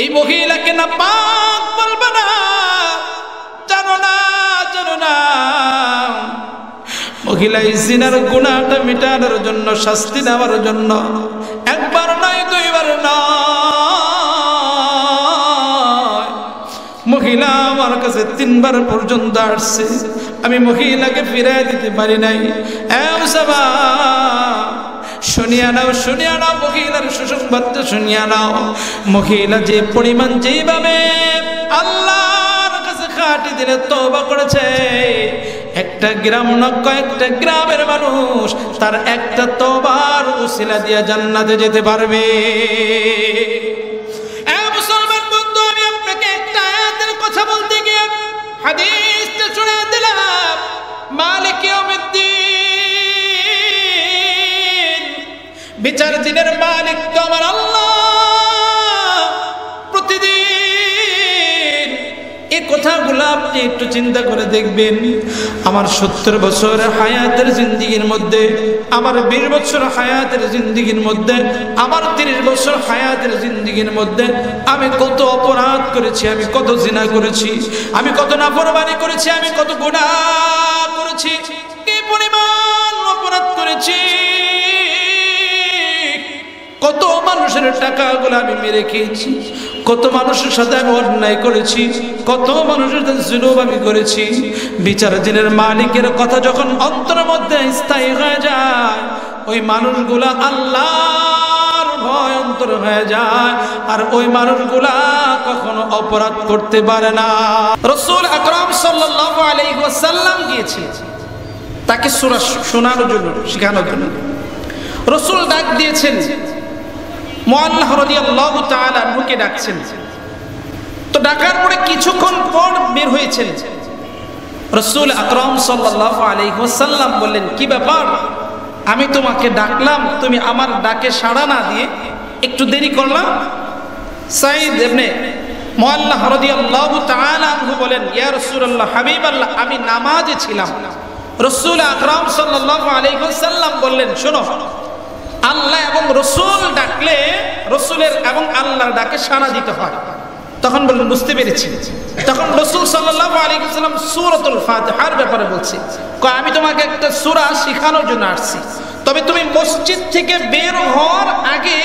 এই মহিলাকে না পাক বলবে না। জানো না, জানো না, মহিলা এই জিনার গুনাহটা মিটানোর জন্য, শাস্তি দেওয়ার জন্য একবার নয়, দুইবার নয়, মহিলা আমার কাছে 3 বার পর্যন্ত আসছে। আমি মহিলাকে ফিরিয়ে দিতে পারি নাই। শুনিয়া নাও, শুনিয়া নাও, মহিলার সুসংবাদটা শুনিয়া নাও। মহিলা যে পরিমাণ, যেভাবে আল্লাহর কাছে খাঁটি দিলে তওবা করেছে, একটা গ্রাম না, কয়েকটা গ্রামের মানুষ তার একটা তওবার উসিলা দিয়ে জান্নাতে যেতে পারবে। মুসলমান বন্ধু, আমি আপনাকে একটা আয়াতের কথা বলতে গিয়ে হাদিসটা শুনে দিলাম। মালিক ইয়াউমিদ্দিন, বিচার দিনের মালিক তো আমার আল্লাহ। প্রতিদিন এই কথাগুলো আপনি একটু চিন্তা করে দেখবেন। আমার 70 বছর হায়াতের জিন্দেগির মধ্যে, আমার 20 বছর হায়াতের জিন্দেগির মধ্যে, আমার 30 বছর হায়াতের জিন্দেগির মধ্যে আমি কত অপরাধ করেছি, আমি কত জিনা করেছি, আমি কত নাফরমানি করেছি, আমি কত গুনাহ করেছি, কি পরিমাণ অপরাধ করেছি। কত মানুষের টাকাগুলো আমি মেরে খেয়েছি, কত মানুষের সাথে আমি অন্যায় করেছি, কত মানুষের সাথে জুলুম আমি করেছি। বিচার দিনের মালিকের কথা যখন অন্তরের মধ্যে স্থায়ী হয়ে যায়, ওই মানুষগুলা আল্লাহর ভয় অন্তর হয়ে যায়, আর ওই মানুষগুলা কখনো অপরাধ করতে পারে না। রাসূল আকরাম সাল্লাল্লাহু আলাইহি ওয়াসাল্লাম গিয়েছিলেন তাকে সূরা শোনানোর জন্য, শেখানোর জন্য। রাসূল ডাক দিয়েছেন, মুআল্লাহ রাদিয়াল্লাহু তাআলা আনহুকে ডাকছেন। তো ডাকার পরে কিছুক্ষণ পর বের হয়েছেন। রাসূল আকরাম সাল্লাল্লাহু আলাইহি ওয়াসাল্লাম বললেন, কি ব্যাপার, আমি তোমাকে ডাকলাম, তুমি আমার ডাকে সাড়া না দিয়ে একটু দেরি করলাম? সাঈদ ইবনে মুআল্লাহ রাদিয়াল্লাহু তাআলা আনহু বলেন, ইয়া রাসূলুল্লাহ, হাবিবাল্লাহ, আমি নামাজে ছিলাম। রাসূল আকরাম সাল্লাল্লাহু আলাইহি ওয়াসাল্লাম বললেন, শোনো, আল্লাহ এবং রসুল ডাকলে রসুলের এবং আল্লাহর ডাকে সাড়া দিতে হয়। তখন বললেন, বুঝতে পেরেছি। তখন রাসূল সাল্লাল্লাহু আলাইহি ওয়াসাল্লাম সূরাতুল ফাতিহার ব্যাপারে বলছে, আমি তোমাকে একটা সূরা শেখানোর জন্য আসছি, তবে তুমি মসজিদ থেকে বের হওয়ার আগে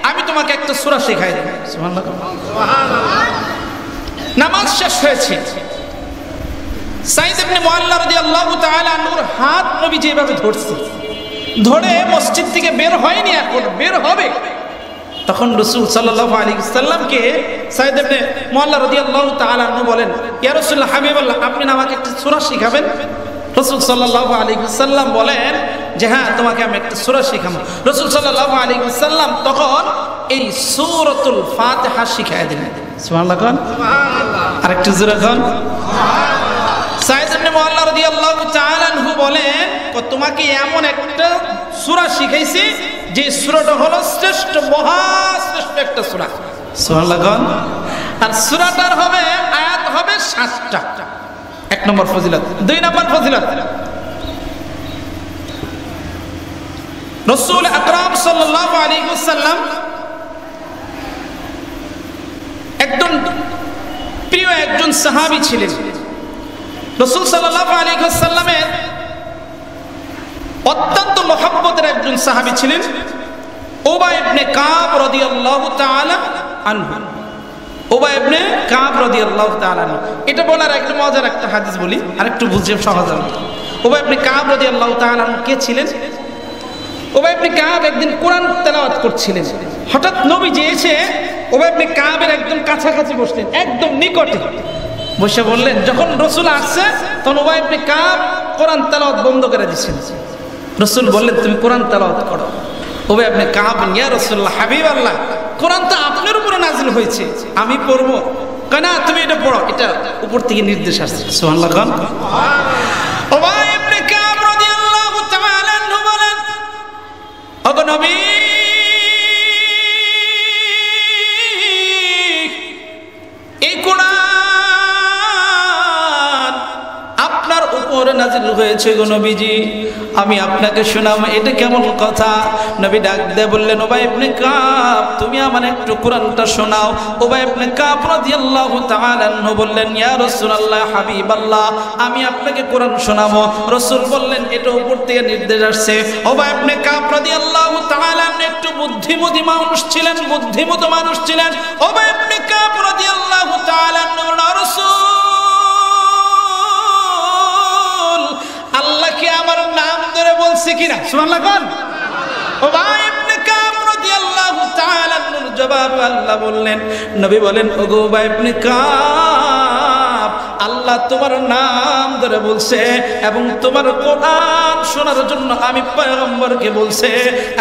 আমি তোমাকে একটা সূরা শেখাই দেব। সুবহানাল্লাহ, সুবহানাল্লাহ। নামাজ শেষ হয়েছে। সাঈদ ইবনে মুআল্লাহ রাদিয়াল্লাহু তাআলা আনহুর হাত নবী যেভাবে ধরছে, ধরে মসজিদ থেকে বের হয়নি, এখন বের হবে। তখন রাসূল সাল্লাল্লাহু আলাইহি ওয়াসাল্লামকে সাঈদ ইবনে মুআল্লাহ রাদিয়াল্লাহু তাআলা আনহু বলেন, ইয়া রাসূলুল্লাহ, হাবিবাল্লাহ, আপনি না আমাকে একটা সূরা শিখাবেন? রাসূল সাল্লাল্লাহু আলাইহি ওয়াসাল্লাম বলেন যে হ্যাঁ, তোমাকে আমি একটা সূরা শিখাবো। রাসূল সাল্লাল্লাহু আলাইহি ওয়াসাল্লাম তখন এই সূরাতুল ফাতিহা শিখায় দিলেন। সুবহানাল্লাহ, সুবহানাল্লাহ। আরেকটু জোরে বলুন, সুবহানাল্লাহ। সাঈদ ইবনে মুআল্লাহ রাদিয়াল্লাহু তাআলা আনহু বলেন, তোমাকে এমন একটা সূরা শিখাইছি যে সূরাটা হলো শ্রেষ্ঠ, মহাশ্রেষ্ঠ একটা সূরা। সুবহানাল্লাহ। আর সূরাটার হবে আয়াত হবে 7টা। 1 নম্বর ফজিলত। 2 নম্বর ফজিলত, রাসূল আকরাম সাল্লাল্লাহু আলাইহি ওয়াসাল্লাম একজন প্রিয় একজন সাহাবী ছিলেন। রাসূল সাল্লাল্লাহু আলাইহি ওয়াসাল্লামের অত্যন্ত মহব্বতের একজন সাহাবী ছিলেন উবাই ইবনে কাব রাদিয়াল্লাহু তাআলা আনহু। উবাই ইবনে কাব রাদিয়াল্লাহু তাআলা আনহু, এটা বলার একটা মজার একটা হাদিস বলি, আর একটু বুঝতে সহজ হবে। উবাই ইবনে কাব রাদিয়াল্লাহু তাআলা আনহু কে ছিলেন? উবাই ইবনে কাব একদিন কোরআন তেলাওয়াত করছিলেন। হঠাৎ নবীজি এসে উবাই ইবনে কাবের একদম কাছাকাছি বসলেন, একদম নিকটে বসে বললেন, যখন রাসূল আসছে তখন উবাই ইবনে কাব কোরআন তেলাওয়াত বন্ধ করে দিয়েছেন। রাসূল বললেন, তুমি কোরআন তেলাওয়াত করো। উবাই ইবনে কাব, ইয়া রাসূলুল্লাহ, হাবিবাল্লাহ, কোরআন তো আপনার উপরে নাযিল হয়েছে, আমি পড়বো কেন? তুমি এটা পড়ো, এটা উপর থেকে নির্দেশ আসছে। সুবহানাল্লাহ, সুবহানাল্লাহ। উবাই ইবনে কাব রাদিয়াল্লাহু তাআলা আনহু বলেন, ওগো নবী, এই কোরআন আপনার উপরে নাযিল হয়েছে গো নবীজি, আমি আপনাকে শোনাবো। এটা কেমন কথা? নবী ডাক দিয়ে বললেন, উবাই ইবনে কাব, তুমি আমার একটু কোরআনটা শোনাও। উবাই ইবনে কাব রাদিয়াল্লাহু তাআলা আনহু বললেন, ইয়া রাসূলুল্লাহ, হাবিবাল্লাহ, আমি আপনাকে কোরআন শোনাবো। রাসূল বললেন, এটা উপর থেকে নির্দেশ আসছে। উবাই ইবনে কাব রাদিয়াল্লাহু তাআলা একটু বুদ্ধিমতী মানুষ ছিলেন, বুদ্ধিমতী মানুষ ছিলেন। উবাই ইবনে কাব রাদিয়াল্লাহু তাআলা আনহু বললেন, রাসূল, আল্লাহ কি আমার নাম ধরে বলছে কিনা? সুবহানাল্লাহ কোন? উবাই ইবনে কাব রাদিয়াল্লাহু তাআলা আনহুর জবাব আল্লাহ বললেন, নবী বলেন, ওগো উবাই ইবনে কাব, আল্লাহ তোমার নাম ধরে বলছে এবং তোমার কোরআন শোনার জন্য আমি পয়গম্বরকে বলছে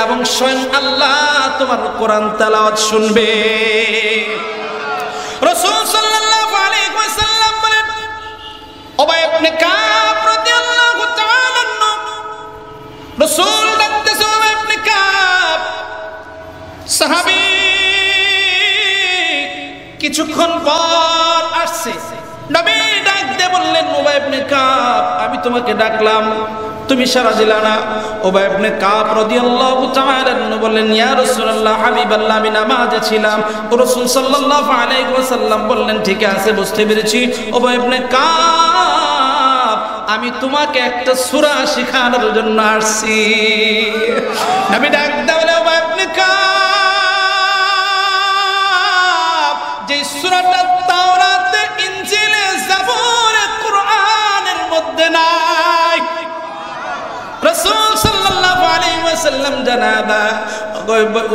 এবং স্বয়ং আল্লাহ তোমার কোরআন তেলাওয়াত শুনবে। রাসূল সাল্লাল্লাহু আলাইহি ওয়াসাল্লাম বলেন, উবাই ইবনে কাব রাদিয়াল্লাহু তাআলা আনহু, রাসূল ডাকতেছে, উবাই ইবনে কাব, সাহাবী কিছুক্ষণ পর আসছে। নবী ডাক দিয়ে বললেন, উবাই ইবনে কাব, আমি তোমাকে ডাকলাম, তুমি সাড়া দিলা না। উবাই ইবনে কাব রাদিয়াল্লাহু তাআলা আনহু বললেন, ইয়া রাসূলুল্লাহ, হাবিবাল্লাহ, আমি নামাজে ছিলাম। রাসূল সাল্লাল্লাহু আলাইহি ওয়াসাল্লাম বললেন, ঠিক আছে, বুঝতে পেরেছি। উবাই ইবনে কাব, আমি তোমাকে একটা সূরা শেখানোর জন্য আসছি। নবী ডাক দিয়ে বললেন, উবাই ইবনে কাব, যে সূরাটা তাওরাতে, ইনজিলে, জাবুরে, কুরআনের মধ্যে নাই। রাসূল সাল্লাল্লাহু আলাইহি ওয়াসাল্লাম জানাবা,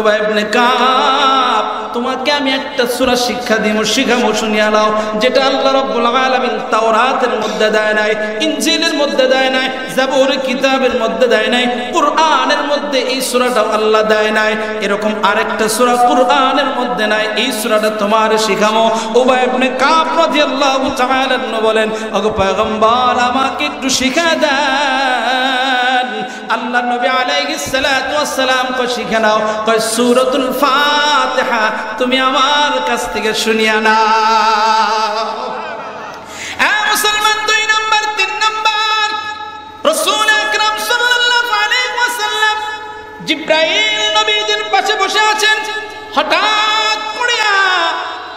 উবাই ইবনে কাব, তোমাকে আমি একটা সূরা শিক্ষা দিব, শিখামো, শুনিয়া নাও, যেটা আল্লাহ রাব্বুল আলামিন তাওরাতের মধ্যে দেয় নাই, ইনজিলের মধ্যে দেয় নাই, জাবুর কিতাবের মধ্যে দেয় নাই, কুরআনের মধ্যে এই সূরাটাও আল্লাহ দেয় নাই। এরকম আরেকটা সূরা কুরআনের মধ্যে নাই, এই সূরাটা তোমার শিখামো। উবাই ইবনে কাব রাদিয়াল্লাহু তাআলা আনহু বলেন, ওগো পয়গম্বর, আমাকে একটু শিখা দেন। আল্লাহ নবী আলাইহিস সালাতু ওয়াস সালাম কো শিখে নাও, কয় সূরাতুল ফাতিহা তুমি আমার কাছ থেকে শুনিয়া নাও। এ মুসলমান, 2 নাম্বার, 3 নাম্বার, রাসূল আকরাম সাল্লাল্লাহু আলাইহি ওয়াসাল্লাম জিবরাইল নবীদের পাশে বসে আছেন। হঠাৎ করিয়া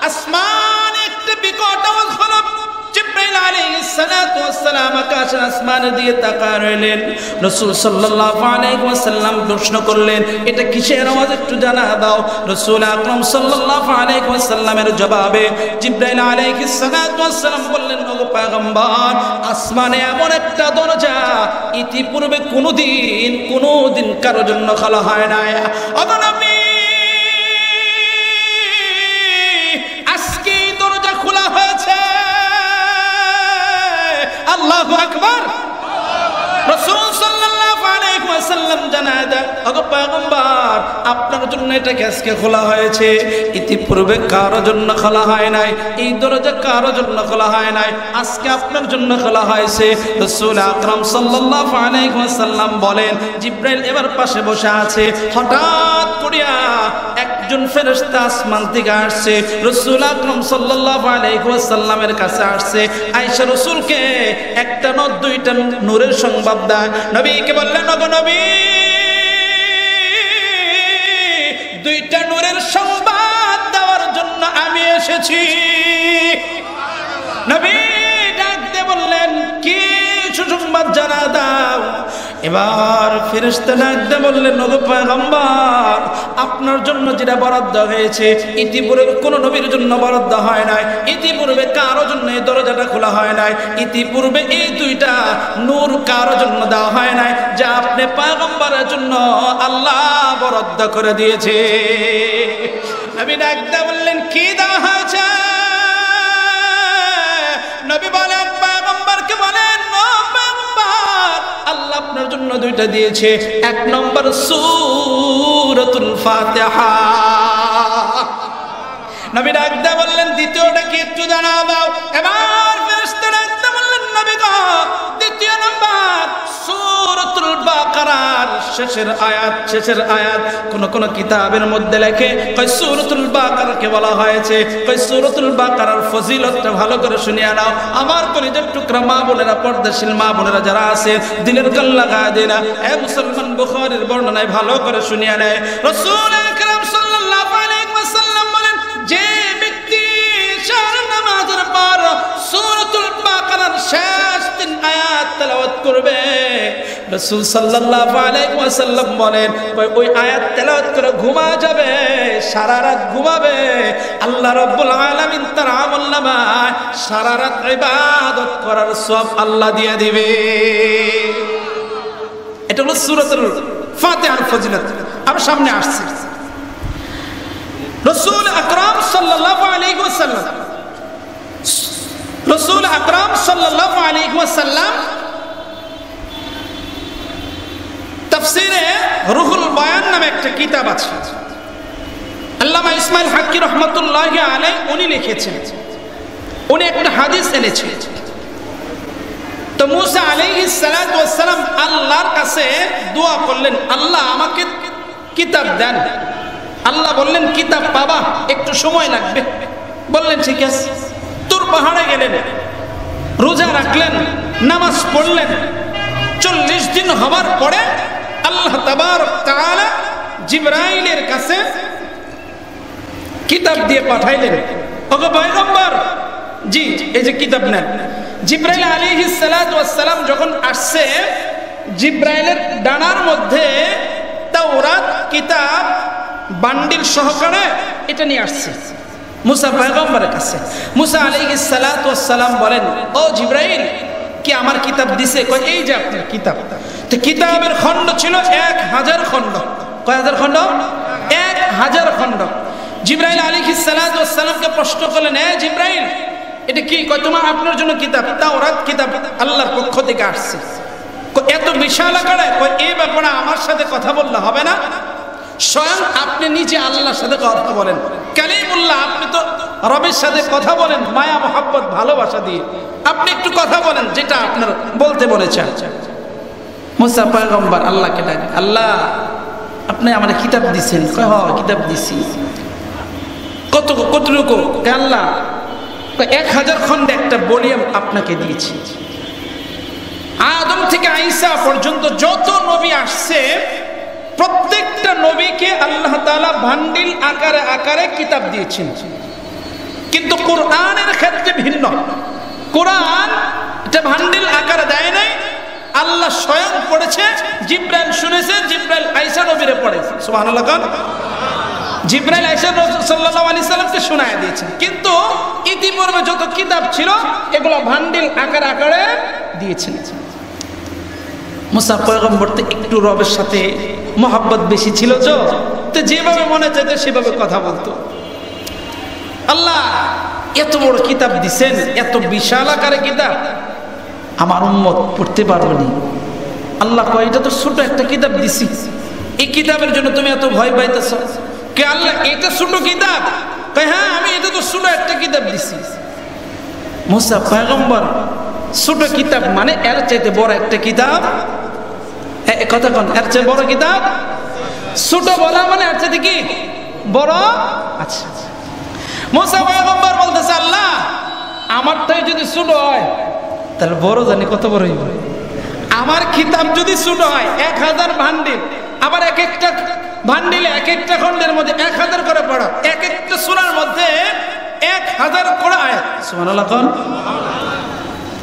আসমানে একটা বিকট আওয়াজ হলো। জিবরাইল আলাইহিস সালাতু ওয়াস সালাম আকাশের আসমানের দিকে তাকায় রইলেন। রাসূল সাল্লাল্লাহু আলাইহি ওয়াসাল্লাম প্রশ্ন করলেন, এটা কিসের আওয়াজ, একটু জানা দাও। রাসূল আকরাম সাল্লাল্লাহু আলাইহি ওয়াসাল্লামের জবাবে জিবরাইল আলাইহিস সালাতু ওয়াস সালাম বললেন, ওগো পয়গম্বর, আসমানে এমন একটা দরজা ইতিপূর্বে কোনোদিন কারোর জন্য খোলা হয় না। ওগো নবী, আজকে এই দরজা খোলা হয়েছে। আল্লাহু আকবার। রাসূল সাল্লাল্লাহু আলাইহি ওয়াসাল্লাম জানায় দেন, ওগো পয়গম্বর, আপনার জন্য এটা আজকে খোলা হয়েছে, ইতিপূর্বে কারোর জন্য খোলা হয় নাই। এই দরজা কারোর জন্য খোলা হয় নাই, আজকে আপনার জন্য খোলা হয়েছে। রাসূল আকরাম সাল্লাল্লাহু আলাইহি ওয়াসাল্লাম বলেন, জিবরাইল এবার পাশে বসে আছে। হঠাৎ করিয়া একজন ফেরেশতা আসমান থেকে আসছে, রাসূল আকরাম সাল্লাল্লাহু আলাইহি ওয়াসাল্লামের কাছে আসছে। আয়েশা রাসূলকে একটা না দুইটা নূরের সংবাদ দেয়। নবীকে বললেন, ওগো নবী, 2টা নূরের সংবাদ দেওয়ার জন্য আমি এসেছি। নবী ডাক দিয়ে বললেন, কি সুসংবাদ জানা দাও। এবার ফেরেশতা ডাক দিয়ে বললেন, ওগো পয়গম্বর, আপনার জন্য যেটা বরাদ্দ হয়েছে, ইতিপূর্বে কোন নবীর জন্য বরাদ্দ হয় নাই, ইতিপূর্বে কারো জন্য এই দরজাটা খোলা হয় নাই, ইতিপূর্বে এই 2টা নূর কারো জন্য দেওয়া হয় নাই, যা আপনি পয়গম্বরের জন্য আল্লাহ বরাদ্দ করে দিয়েছে। নবী ডাক দিয়ে বললেন, কি দেওয়া হয়েছে? নবী বলেন, পয়গম্বরকে বলেন, ও পয়গম্বর, আল্লাহ আপনার জন্য 2টা দিয়েছে। 1 নম্বর সূরাতুল ফাতিহা। নবী ডাক দিয়ে বললেন, দ্বিতীয়টা কি একটু জানা দাও। এবার ফেরেশতা ডাক দিয়ে বললেন, নবী গো, 2য় নম্বর সূরাতুল বাকারার শেষের আয়াত কোন কিতাবের মধ্যে লেখে কয় সূরাতুল বাকারাকে বলা হয়েছে, কয় সূরাতুল বাকারার ফজিলতটা ভালো করে শুনিয়ে নাও। আমার কলিজার টুকরা মা বোনেরা, পর্দাশীল মা বোনেরা যারা আছে, দিলের কান লাগায় দেনা, এ মুসলমান, বুখারীর বর্ণনায় ভালো করে শুনিয়ে নেয়। রাসূল আকরাম সাল্লাল্লাহু আলাইহি ওয়াসাল্লাম বলেন, যে ব্যক্তি চার নামাজের পর সূরাতুল বাকারার শেষ 3 আয়াত তেলাওয়াত করবে, রাসূল সাল্লাল্লাহু আলাইহি ওয়াসাল্লাম বলেন ওই আয়াত তেলাওয়াত করে ঘুমা যাবে, সারা রাত ঘুমাবে, আল্লাহ রাব্বুল আলামিন তার আমলনামায় সারা রাত ইবাদত করার সওয়াব আল্লাহ দিয়ে দিবে। এটা হলো সূরাতুল ফাতিহার ফজিলত। আমি সামনে আসছি, রাসূল আকরাম সাল্লাল্লাহু আলাইহি ওয়াসাল্লাম তাফসীরে রুহুল বয়ান নামে একটা কিতাব আছে, আল্লামা ইসমাইল হাক্কি রহমাতুল্লাহি আলাইহি উনি লিখেছেন। উনি একটা হাদিস এনেছেন। তো মুসা আলাইহিস সালাতু ওয়াস সালাম আল্লাহর কাছে দোয়া করলেন, আল্লাহ আমাকে কিতাব দেন। আল্লাহ বললেন, কিতাব পাবা, একটু সময় লাগবে। বললেন ঠিক আছে। তুর পাহাড়ে গেলেন, রোজা রাখলেন, নামাজ পড়লেন। 40 দিন হবার পরে আল্লাহ তাবারক তাআলা জিবরাইলের কাছে কিতাব দিয়ে পাঠাইলেন। ওগো পয়গম্বর, জি এই যে কিতাব নেন। জিবরাইল আলাইহিস সালাতু ওয়াস সালাম যখন আসছে, জিবরাইলের ডানার মধ্যে তাওরাত কিতাব বান্ডিল সহকারে এটা নিয়ে আসছে মুসা পয়গম্বরের কাছে। মুসা আলাইহিস সালাতু ওয়াস সালাম বলেন, ও জিবরাইল, কি আমার কিতাব দিছে? কয় এই যে আপনার কিতাব। তো কিতাবের খণ্ড ছিল 1000 খণ্ড। কয় হাজার খণ্ড? 1000 খণ্ড। জিবরাইল আলাইহিস সালাতু ওয়াস সালামকে প্রশ্ন করলেন, এ জিবরাইল, এটা কি? কয় তোমার আপনার জন্য কিতাব, তাওরাত কিতাব আল্লাহর পক্ষ থেকে আসছে। এত বিশাল আকারে, কয় এই ব্যাপারে আমার সাথে কথা বললে হবে না? স্বয়ং আপনি নিজে আল্লাহর সাথে কথা বলেন, কালিমুল্লাহ, আপনি তো রবের সাথে কথা বলেন মায়া মহব্বত ভালোবাসা দিয়ে, আপনি একটু কথা বলেন যেটা আপনার বলতে বলেছেন। মুসা পয়গম্বর আল্লাহকে ডাকে, আল্লাহ আপনি আমার কিতাব দিছেন? কয় হ্যাঁ কিতাব দিছি। কতটুকু? আল্লাহ 1000 খণ্ডে একটা ভলিউম আপনাকে দিয়েছি। আদম থেকে ঈসা পর্যন্ত যত নবী আসছে, প্রত্যেকটা নবীকে আল্লাহ তাআলা বান্ডিল আকারে আকারে কিতাব দিয়েছেন। কিন্তু কোরআনের ক্ষেত্রে ভিন্ন। কোরআন এটা বান্ডিল আকারে দেয় নাই, আল্লাহ স্বয়ং পড়েছে, জিবরাইল শুনেছে, জিবরাইল আয়েশা নবীরে পড়েছে। সুবহানাল্লাহ। জিবরাইল আয়েশা সাল্লাল্লাহু আলাইহি সাল্লামকে শোনায় দিয়েছেন। কিন্তু ইতিপূর্বে যত কিতাব ছিল এগুলো বান্ডিল আকারে আকারে দিয়েছেন। মুসা পয়গম্বর তো একটু রবের সাথে মহব্বত বেশি ছিল, তো যেভাবে মনে চাইতো সেভাবে কথা বলতো। আল্লাহ এত বড় কিতাব দিছেন, এত বিশাল আকারে কিতাব, আমার উম্মত পড়তে পারবে না। আল্লাহ কয় এটা তো ছোট একটা কিতাব দিছি, এই কিতাবের জন্য তুমি এত ভয় পাইতেছ? কে আল্লাহ এটা ছোট কিতাব? কয় হ্যাঁ, আমি এটা তো ছোট একটা কিতাব দিছি। মুসা পয়গম্বর ছোট কিতাব মানে এর চাইতে বড় একটা কিতাব, কথা কোন? এর চেয়ে বড় কিতাব। ছোট বলা মানে এর চাইতে কি বড়? আচ্ছা, মুসা পয়গম্বর বলতেছে, আল্লাহ আমারটাই যদি ছোট হয় তাহলে বড় জানি কত বড় হইব। আমার কিতাব যদি ছোট হয় 1000 বান্ডিল, আবার এক একটা বান্ডিলে এক একটা খণ্ডের মধ্যে 1000 করে পড়া, এক একটা সূরার মধ্যে 1000 করে আয়াত। সুবহানাল্লাহ।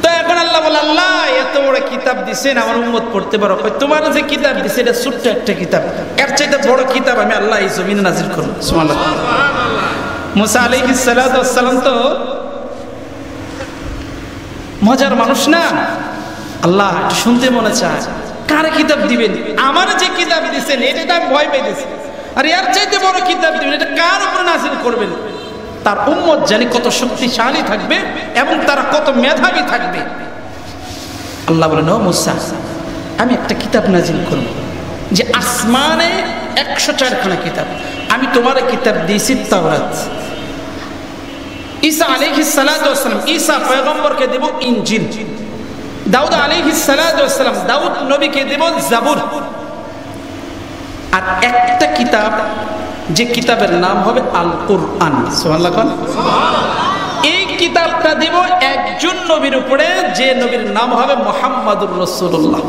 তো এখন আল্লাহ বলে, আল্লাহ এত বড় কিতাব দিছেন, আমার উম্মত পড়তে পারো। তোমার যে কিতাব দিছে এটা ছোট্ট একটা কিতাব, এর চাইতে বড় কিতাব আমি আল্লাহ এই জমিনে নাজিল করব। সুবহানাল্লাহ। মুসা আলাইহিস সালাতু ওয়াস সালাম তো মজার মানুষ না। আল্লাহ শুনতে মনে চায়, কারে কিতাব দিবেন? আমার যে কিতাব দিছেন এটা আমি ভয় পেয়েছি, আর এর চাইতে বড় কিতাব দিবেন, এটা কার উপরে নাজিল করবেন? তার উম্মত জানি কত শক্তিশালী থাকবে এবং তারা কত মেধাবী থাকবে। আল্লাহ বলেন, ও মুসা, আমি একটা কিতাব নাজিল করব যে আসমানে 104 খানা কিতাব, আমি তোমার কিতাব দিয়েছি তাওরাত। ঈসা আলাইহিস সালাতু ওয়াস সালাম, ঈসা পয়গম্বরকে দেব ইনজিল। দাউদ আলাইহিস সালাতু ওয়াস সালাম, দাউদ নবীকে দেব জাবুর, আর একটা কিতাব, যে কিতাবের নাম হবে আল কুরআন। সুবহানাল্লাহ। এই কিতাবটা দেব একজন নবীর উপরে, যে নবীর নাম হবে মুহাম্মাদুর রাসূলুল্লাহ।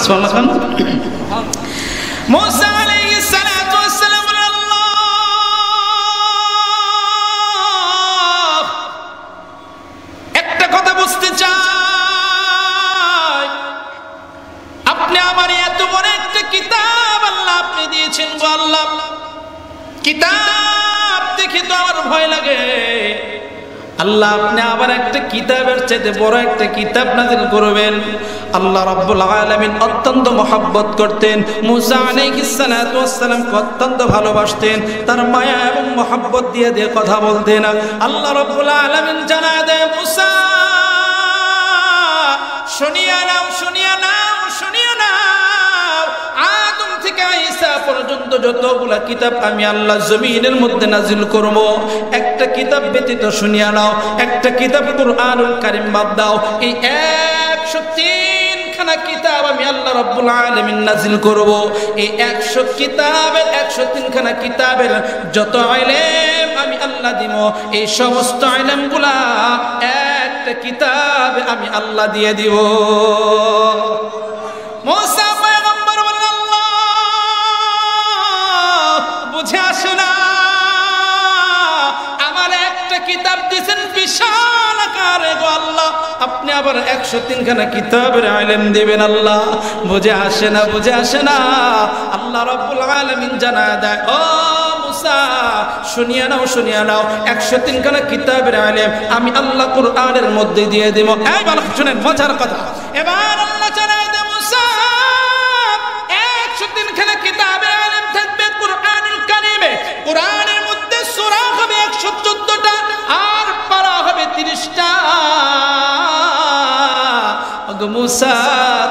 সুবহানাল্লাহ। মুসা আলাইহিস সালাতু ওয়াস সালাম, আল্লাহ একটা কথা বুঝতে চাই, আপনি আমার এত বড় একটা কিতাব আল্লাহ আপনি দিয়েছেন গো আল্লাহ, কিতাব দেখে তো আমার ভয় লাগে আল্লাহ, আপনি আবার একটা কিতাবের চাইতে বড় একটা কিতাব নাযিল করবেন। আল্লাহ রাব্বুল আলামিন অত্যন্ত মহব্বত করতেন, মুসা আলাইহিস সালাতু ওয়াস সালামকে অত্যন্ত ভালোবাসতেন, তার মায়া এবং মহব্বত দিয়ে দিয়ে কথা বলতেন। আল্লাহ রাব্বুল আলামিন জানায় দেয়, মুসা শুনিয়া নাও, শুনিয়া নাও, শুনিয়া নাও, আদম থেকে ঈসা পর্যন্ত যতগুলা কিতাব আমি আল্লাহ জমিনের মধ্যে নাজিল করব, একটা কিতাব ব্যতীত শুনিয়া নাও, একটা কিতাব কুরআনুল কারীম বাদ দাও, এই 103 খানা কিতাব আমি আল্লাহ রাব্বুল আলামিন নাজিল করব। এই 100 কিতাবের 103 খানা কিতাবের যত ইলম আমি আল্লাহ দিব, এই সমস্ত ইলমগুলা একটা কিতাব আমি আল্লাহ দিয়ে দিব। মুসা পয়গম্বর বলেন, আল্লাহ বুঝে আসে না, আমার একটা কিতাব দিয়েছেন বিশাল আকারে গো আল্লাহ, আপনি আবার 103 খানা কিতাবের ইলম দিবেন আল্লাহ, বুঝে আসে না, বুঝে আসে না। আল্লাহ রাব্বুল আলামিন জানায় দেয়, ও মুসা শুনিয়া নাও, শুনিয়া নাও, 103 খানা কিতাবের ইলম আমি আল্লাহ কুরআনের মধ্যে দিয়ে দেব। এই ভালো শুনেন, মজার কথা, এবার আল্লাহ জানায় দেয়, মুসা 103 খানা কিতাবের ইলম থাকবে কুরআনুল কারীমে, কুরআনের মধ্যে সূরা হবে 114টা আর পারা হবে 30টা। মুসা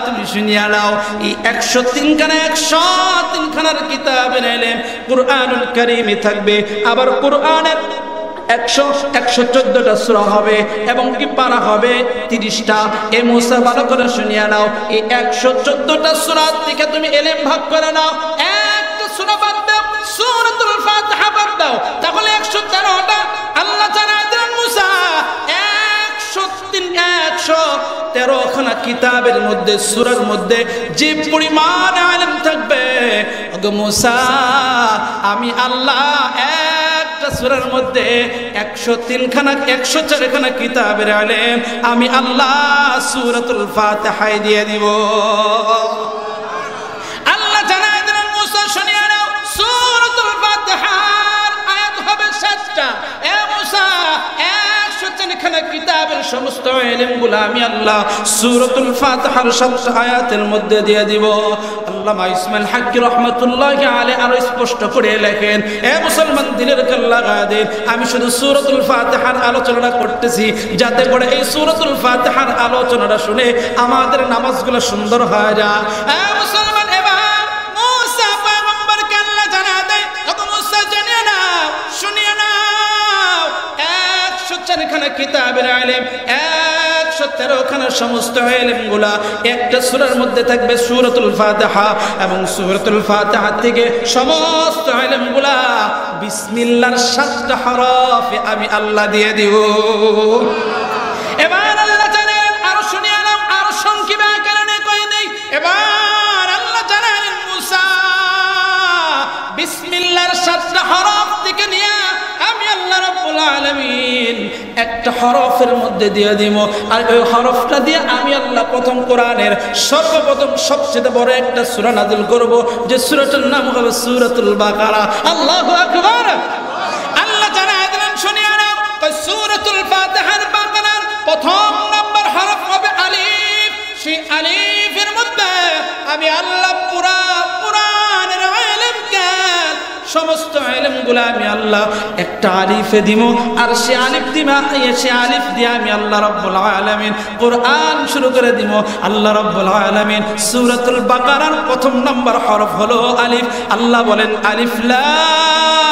তুমি শুনিয়া নাও, এই 103 খানার কিতাবের ইলম কুরআনুল কারীমে থাকবে, আবার কুরআনের 114টা সূরা হবে এবং কি পারা হবে 30টা। এ মুসা ভালো করে শুনিয়া নাও, এই 114টা সূরা থেকে তুমি ইলম ভাগ করে নাও, একটা সূরা বাদ দাও, সূরাতুল ফাতিহা বাদ দাও, তাহলে 113টা। আল্লাহ জানায় দেন, মুসা 113 খানা কিতাবের মধ্যে, সূরার মধ্যে যে পরিমাণ ইলম থাকবে ওগো মুসা, আমি আল্লাহ একটা সূরার মধ্যে 103 খানা 104 খানা কিতাবের ইলম আমি আল্লাহ সূরাতুল ফাতিহায় দিয়ে দিব। আল্লাহ জানায় দিলেন, মুসা শুনিয়া নাও, সূরাতুল ফাতিহার আয়াত হবে 7টা। এ মুসা 104 খানা কিতাবের সমস্ত ইলমগুলো আমি আল্লাহ সূরাতুল ফাতিহার 7টা আয়াতের মধ্যে দিয়ে দিব। আল্লামা ইসমাইল হাক্কি রাহমাতুল্লাহি আলাইহি আরো স্পষ্ট করে লেখেন, এ মুসলমান দিলের কাল্লা গাদের, আমি শুধু সূরাতুল ফাতিহার আলোচনা করতেছি, যাতে করে এই সূরাতুল ফাতিহার আলোচনাটা শুনে আমাদের নামাজগুলো সুন্দর হয়ে যায়। এ মুসলমান, এবার মুসা পয়গম্বরকে আল্লাহ জানা দেয়, ওগো মুসা জানিয়ে নাও, শুনিয়ে নাও, 104 খানা কিতাবের ইলম, 113 খানা সমস্ত ইলমগুলা একটা সূরার মধ্যে থাকবে, সূরাতুল ফাতিহা, এবং সূরাতুল ফাতিহা থেকে সমস্ত ইলমগুলা বিসমিল্লাহর 7টা হরফে আমি আল্লাহ দিয়ে দিব। এবার আল্লাহ জানেন, আরো শুনিয়ে নাও, আরো সংক্ষেপে আকারে কই দেই। এবার আল্লাহ জানেন, মুসা বিসমিল্লাহর 7টা হরফ থেকে নিয়ে আমি আল্লাহ রাব্বুল আলামিন একটা হরফের মধ্যে দিয়ে দিব, আর ওই হরফটা দিয়ে আমি আল্লাহ প্রথম কোরআনের সর্বপ্রথম সবচেয়ে বড় একটা সূরা নাযিল করব, যে সূরাটার নাম হবে সূরাতুল বাকারা। আল্লাহু আকবার। আল্লাহ জানায় দিলেন, শুনিয়া নাও, সূরাতুল ফাতিহার বাকারার প্রথম নম্বর হরফ হবে আলিফ। সেই আলিফের মধ্যে আমি আল্লাহ পুরা কোরআনের ইলম জ্ঞান সমস্ত ইলমগুলো আমি আল্লাহ একটা আলিফে দিব, আর সে আলিফ দিয়ে আমি আল্লাহ রাব্বুল আলামিন কোরআন শুরু করে দিব। আল্লাহ রাব্বুল আলামিন সূরাতুল বাকারার প্রথম নম্বর হরফ হলো আলিফ। আল্লাহ বলেন, আলিফ লাম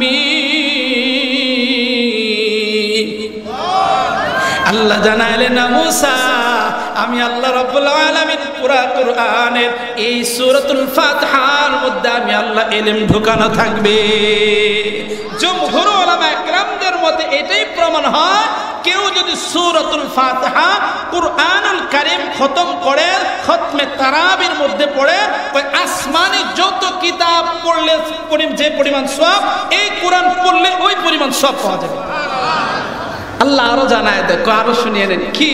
মিম। আল্লাহ জানাইলেন না মুসা আমি আল্লাহ রাব্বুল আলামিন পুরা কোরআনের এই সূরাতুল ফাতিহার মধ্যে আমি আল্লাহ ইলম ঢুকানো থাকবে। জমহুর উলামা ইকরামদের মতে এটাই প্রমাণ হয় কেউ যদি সূরাতুল ফাতিহা কুরআনুল কারীম খতম করে খতমে তারাবির মধ্যে পড়ে ওই আসমানি যত কিতাব পড়লে যে পরিমাণ সওয়াব এই কোরআন পড়লে ওই পরিমাণ সওয়াব পাওয়া যাবে। আল্লাহ আরো জানায় দেখো আরো শুনিয়ে নেন কি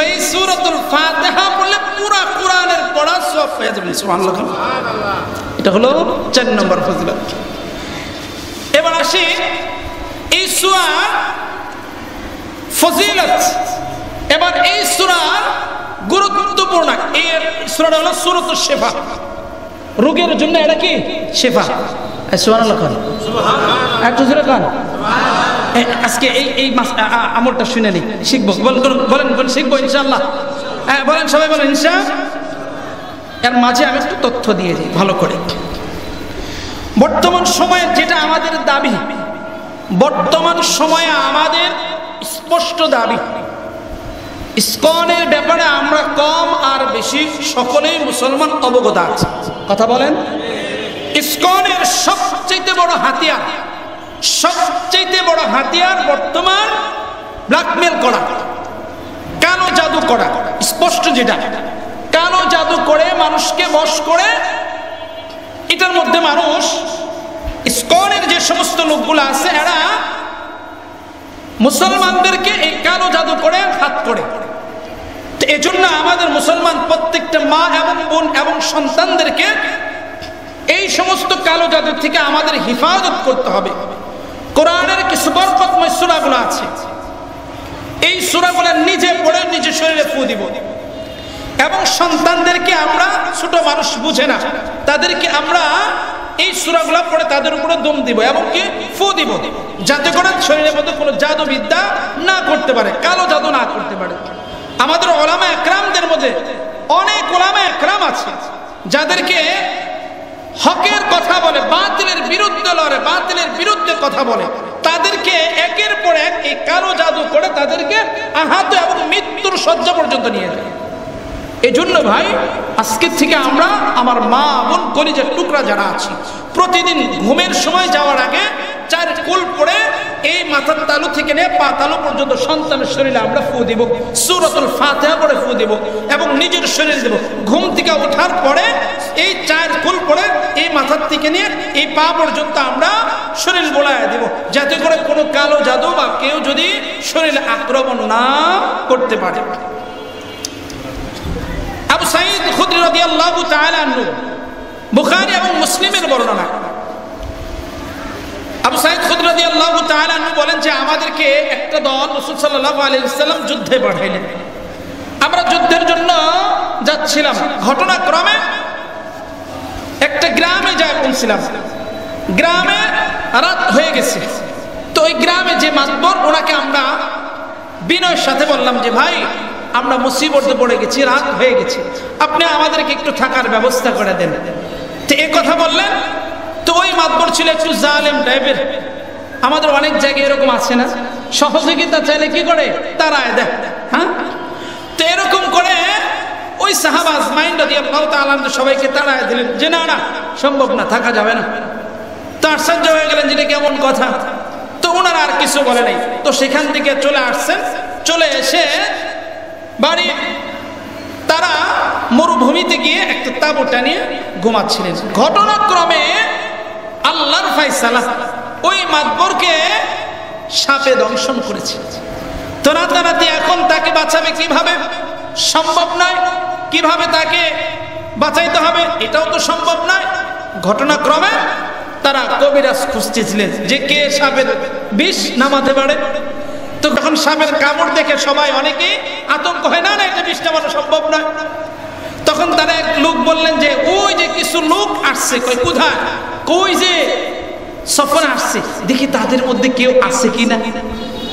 এই সূরাতুল ফাতিহা পড়লে পুরা কোরআনের পড়া সওয়াব পেয়ে যাবেন। সুবহানাল্লাহ। এটা হলো 4 নম্বর ফজিলত। এবার আসি এই সূরার ফজিলত। এবার এই সূরার গুরুত্বপূর্ণ এই সূরাটা হলো সূরাতুশ শিফা। রোগের জন্য এটা কি শিফা। সুবহানাল্লাহ খান সুবহানাল্লাহ একটু জোরে খান সুবহানাল্লাহ। আজকে এই আমলটা শুনে নি শিখবো বলেন শিখবো ইনশাআল্লাহ। হ্যাঁ বলেন সবাই বলেন ইনশাআল্লাহ। এর মাঝে আমি একটু তথ্য দিয়ে দিই ভালো করে। বর্তমান সময়ে যেটা আমাদের দাবি, বর্তমান সময়ে আমাদের স্পষ্ট দাবি ইসকনের ব্যাপারে আমরা কম আর বেশি সকলেই মুসলমান অবগত আছে। কথা বলেন। ইসকনের সবচেয়ে বড় হাতিয়ার, সবচেয়ে বড় হাতিয়ার বর্তমান ব্ল্যাকমেল করা, কালো জাদু করা। স্পষ্ট যেটা কালো জাদু করে মানুষকে বশ করে, এটার মধ্যে মানুষ ইসকনের যে সমস্ত লোকগুলো আছে এরা মুসলমানদেরকে এই কালো জাদু করে হাত করে। তো এজন্য আমাদের মুসলমান প্রত্যেকটা মা এবং বোন এবং সন্তানদেরকে এই সমস্ত কালো জাদু থেকে আমাদের হিফাজত করতে হবে। কোরআনের কিছু বরকতময় সূরাগুলো আছে, এই সূরাগুলো নিজে পড়ে নিজে শরীরে ফু দিব এবং সন্তানদেরকে আমরা, ছোট মানুষ বুঝে না, তাদেরকে আমরা এই সূরাগুলো পড়ে তাদের উপরে দম দিব এবং কি ফু দিব, যাতে করে শরীরের মধ্যে কোনো জাদু বিদ্যা না করতে পারে, কালো জাদু না করতে পারে। আমাদের উলামা ইকরামদের মধ্যে অনেক উলামা ইকরাম আছে যাদেরকে হকের কথা বলে, বাতিলের বিরুদ্ধে লড়ে, বাতিলের বিরুদ্ধে কথা বলে, তাদেরকে একের পর এক এই কালো জাদু করে তাদেরকে আহত এবং মৃত্যুর শয্যা পর্যন্ত নিয়ে যায়। এই জন্য ভাই আজকের থেকে আমরা আমার মা বোন কলিজার টুকরা যারা আছি প্রতিদিন ঘুমের সময় যাওয়ার আগে 4 কুল পড়ে এই মাথার তালু থেকে নিয়ে পা তালু পর্যন্ত সন্তানের শরীরে আমরা ফু দিব, সূরাতুল ফাতিহা পড়ে ফু দিব এবং নিজের শরীরে দেব। ঘুম থেকে ওঠার পরে এই 4 কুল পড়ে এই মাথার থেকে নিয়ে এই পা পর্যন্ত আমরা শরীর বোলায় দেব, যাতে করে কোনো কালো জাদু বা কেউ যদি শরীরে আক্রমণ না করতে পারে। আবু সাঈদ খুদরি রাদিয়াল্লাহু তাআলা আনহু, বুখারী এবং মুসলিমের বর্ণনা। আবু সাঈদ খুদরি রাদিয়াল্লাহু তাআলা আনহু বলেন যে আমাদেরকে একটা দল রাসূল সাল্লাল্লাহু আলাইহি ওয়াসাল্লাম যুদ্ধে পাঠাইলেন। আমরা যুদ্ধের জন্য যাচ্ছিলাম, ঘটনাক্রমে একটা গ্রামে যায় পৌঁছলাম। গ্রামে রাত হয়ে গেছে। তো ওই গ্রামে যে মাতবর ওনাকে আমরা বিনয়ের সাথে বললাম যে ভাই আমরা মুসিবতে পড়ে গেছি, রাত হয়ে গেছে, আপনি আমাদেরকে একটু থাকার ব্যবস্থা করে দেন। তো এই কথা বললেন। তো ওই মাতবর ছিল একটু জালেম টাইপের। আমাদের অনেক জায়গায় এরকম আছে না, সহযোগিতা চাইলে কি করে তারায় দেয়। হ্যাঁ, তো এরকম করে ওই সাহাবা আজমাইন রাদিয়াল্লাহু তাআলা সবাইকে তাড়ায় দিলেন যে না না সম্ভব না, থাকা যাবে না। তো আশ্চর্য হয়ে গেলেন যেটা কেমন কথা। তো ওনারা আর কিছু বলে নাই। তো সেখান থেকে চলে আসছেন, চলে এসে বাড়ি তারা মরুভূমিতে গিয়ে একটা তাঁবু টানিয়ে ঘুমাচ্ছিলেন। ঘটনাক্রমে আল্লাহর ফায়সালা ওই মাতবরকে সাপে দংশন করেছে। তো রাতারাতি এখন তাকে বাঁচাবে কিভাবে? সম্ভব নয়। কিভাবে তাকে বাঁচাইতে হবে এটাও তো সম্ভব নয়। ঘটনাক্রমে তারা কবিরাজ খুঁজতেছিলেন যে কে সাপের বিষ নামাতে পারে। তো যখন সাপের কামড় দেখে সবাই অনেকেই আতঙ্ক হয়, না না এটা বিষ নামানো সম্ভব নয়। তখন তারা এক লোক বললেন যে ওই যে কিছু লোক আসছে। কই কোথায়? কই যে সফরে আসছে, দেখি তাদের মধ্যে কেউ আছে কিনা।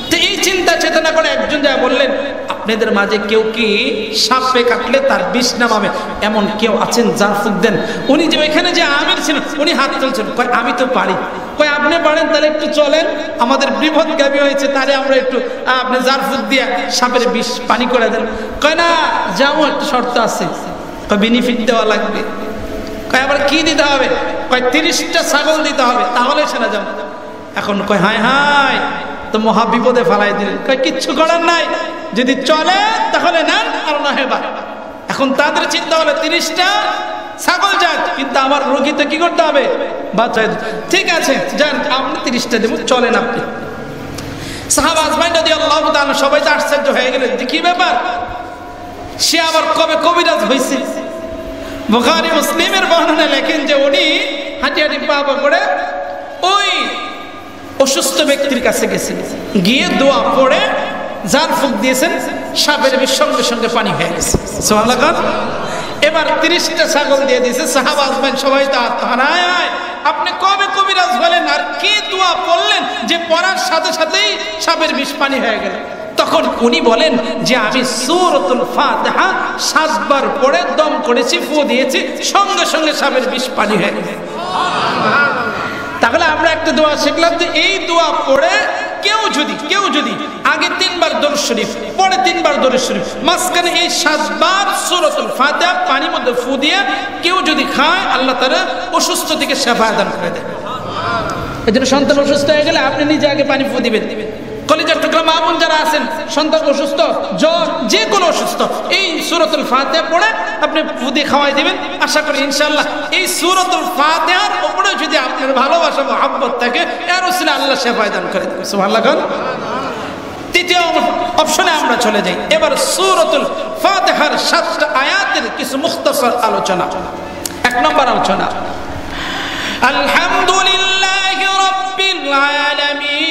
তো এই চিন্তা চেতনা করে একজন যা বললেন আপনাদের মাঝে কেউ কি সাপে কাটলে তার বিষ নামাবে এমন কেউ আছেন? যার ফুক দেন। উনি যে ওইখানে যে আমির ছিলেন উনি হাত তুলছেন, কয় আমি তো পারি। কয় আপনি পারেন তাহলে একটু চলেন, আমাদের বিপদগামী হয়েছে, তারে আমরা একটু আপনি জার ফুট দিয়ে সাপের বিষ পানি করে দেন। কয় না যাও, একটা শর্ত আছে। কয় বেনিফিট দেওয়া লাগবে। কয় আবার কি দিতে হবে? কয় 30টা ছাগল দিতে হবে, তাহলে সেনা যাবো। এখন কয় হায় হায়, তো মহা বিপদে ফেলাই দিলেন। কয় কিচ্ছু করার নাই, যদি চলে তাহলে নেন, আর না হেবা। এখন তাদের চিন্তা হলো 30টা ছাগল যাক, কিন্তু আমার রোগীতে কি করতে হবে? বাচ্চা। ঠিক আছে যান, আপনি 30টা দেবো, চলেন আপনি। সাহাবা আজমাইন রাদিয়াল্লাহু তাআলা সবাই তো আশ্চর্য হয়ে গেলেন, কি ব্যাপার, সে আবার কবে কবিরাজ হয়েছে? বুখারী মুসলিমের বর্ণনা লেখেন যে উনি হাঁটি হাঁটি পা পা করে ওই অসুস্থ ব্যক্তির কাছে গেছেন, গিয়ে দোয়া পড়ে জার ফুক দিয়েছেন, সাপের বিষ সঙ্গে সঙ্গে পানি হয়ে গেছে। সুবহানাল্লাহ। এবার 30টা ছাগল দিয়ে দিয়েছে। সাহাবা আজমাইন সবাই তো আত্মহারায়, আপনি কবে কবিরাজ হলেন আর কি দোয়া পড়লেন যে পড়ার সাথে সাথেই সাপের বিষ পানি হয়ে গেল? তখন উনি বলেন যে আমি সূরাতুল ফাতিহা 7 বার পড়ে দম করেছি, ফু দিয়েছি, সঙ্গে সঙ্গে সাপের বিষ পানি হয়ে গেছে। তাহলে আমরা একটা দোয়া শিখলাম যে এই দোয়া পড়ে কেউ যদি আগে 3 বার দরুদ শরীফ, পরে 3 বার দরুদ শরীফ, মাঝখানে এই 7 বার সূরাতুল ফাতিহা পানির মধ্যে ফু দিয়ে কেউ যদি খায়, আল্লাহ তাআলা অসুস্থ থেকে শিফা দান করে দেন। এজন্য সন্তান অসুস্থ হয়ে গেলে আপনি নিজে আগে পানি ফু দিবেন। কলিজার টুকরা মা বোন যারা আছেন, সন্তান অসুস্থ, জ্বর, যে কোনো অসুস্থ, এই সূরাতুল ফাতিহা পড়ে আপনি ফু দিয়ে খাওয়াই দিবেন। আশা করি ইনশাআল্লাহ এই সূরাতুল ফাতিহার উপরে যদি আপনার ভালোবাসা মহব্বত থাকে, এর ওসিলা আল্লাহ শিফা দান করে দেবেন। সুবহানাল্লাহ। তৃতীয় অপশনে আমরা চলে যাই। এবার সূরাতুল ফাতিহার 7টা আয়াতের কিছু মুখতাসার আলোচনা। 1 নম্বর আলোচনা, আলহামদুলিল্লাহি রাব্বিল আলামিন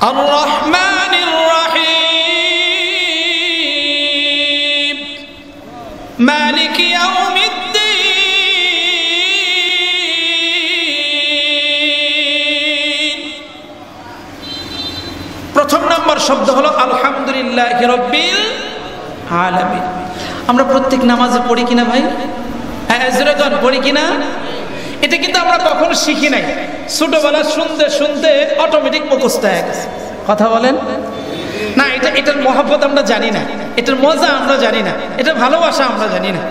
আর-রহমানির রহিম মালিকি ইয়াউমিদ্দিন। প্রথম নম্বর শব্দ হলো আলহামদুলিল্লাহি রাব্বিল আলামিন। আমরা প্রত্যেক নামাজে পড়ি কিনা ভাই? জোরে পড়ি কিনা? এটা কিন্তু আমরা কখনো শিখি নাই, ছোটবেলা শুনতে শুনতে অটোমেটিক মুখস্থ হয়ে গেছে। কথা বলেন না, এটার মহব্বত আমরা জানি না, এটার মজা আমরা জানি না, এটা ভালোবাসা আমরা জানি না।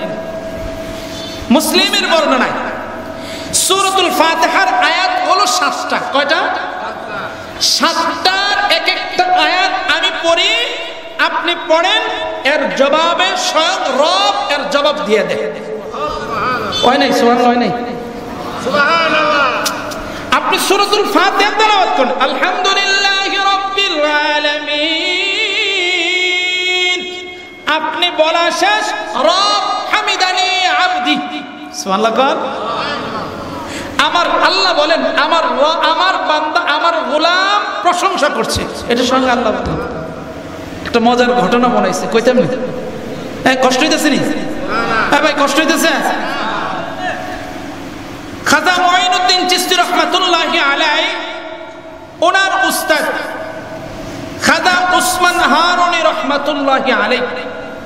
মুসলিমের বর্ণনায় সূরাতুল ফাতিহার আয়াত হলো 7টা। কয়টা? 7টার এক একটা আয়াত আমি পড়ি, আপনি পড়েন, এর জবাবে স্বয়ং রব এর জবাব দিয়ে দেয়। হয় নাই? সুবহানাল্লাহ। হয় নাই? সুবহানাল্লাহ। আপনি সূরাতুল ফাতিহা তেলাওয়াত করেন, আলহামদুলিল্লাহি রাব্বিল আলামিন, আপনি বলা শেষ, রব হামিদানি আবদি। সুবহানাল্লাহ। আমার আল্লাহ বলেন আমার বান্দা, আমার গোলাম প্রশংসা করছে। এটা সঙ্গে আল্লাহ বলেন। একটা মজার ঘটনা মনে কইতাম না? কষ্ট হইতেছে নি? হ্যাঁ ভাই, কষ্ট হইতেছে। খাজা মুঈনুদ্দিন চিশতি রাহমাতুল্লাহি আলাইহি, ওনার উস্তাদ খাজা উসমান হারুনি রাহমাতুল্লাহি আলাইহি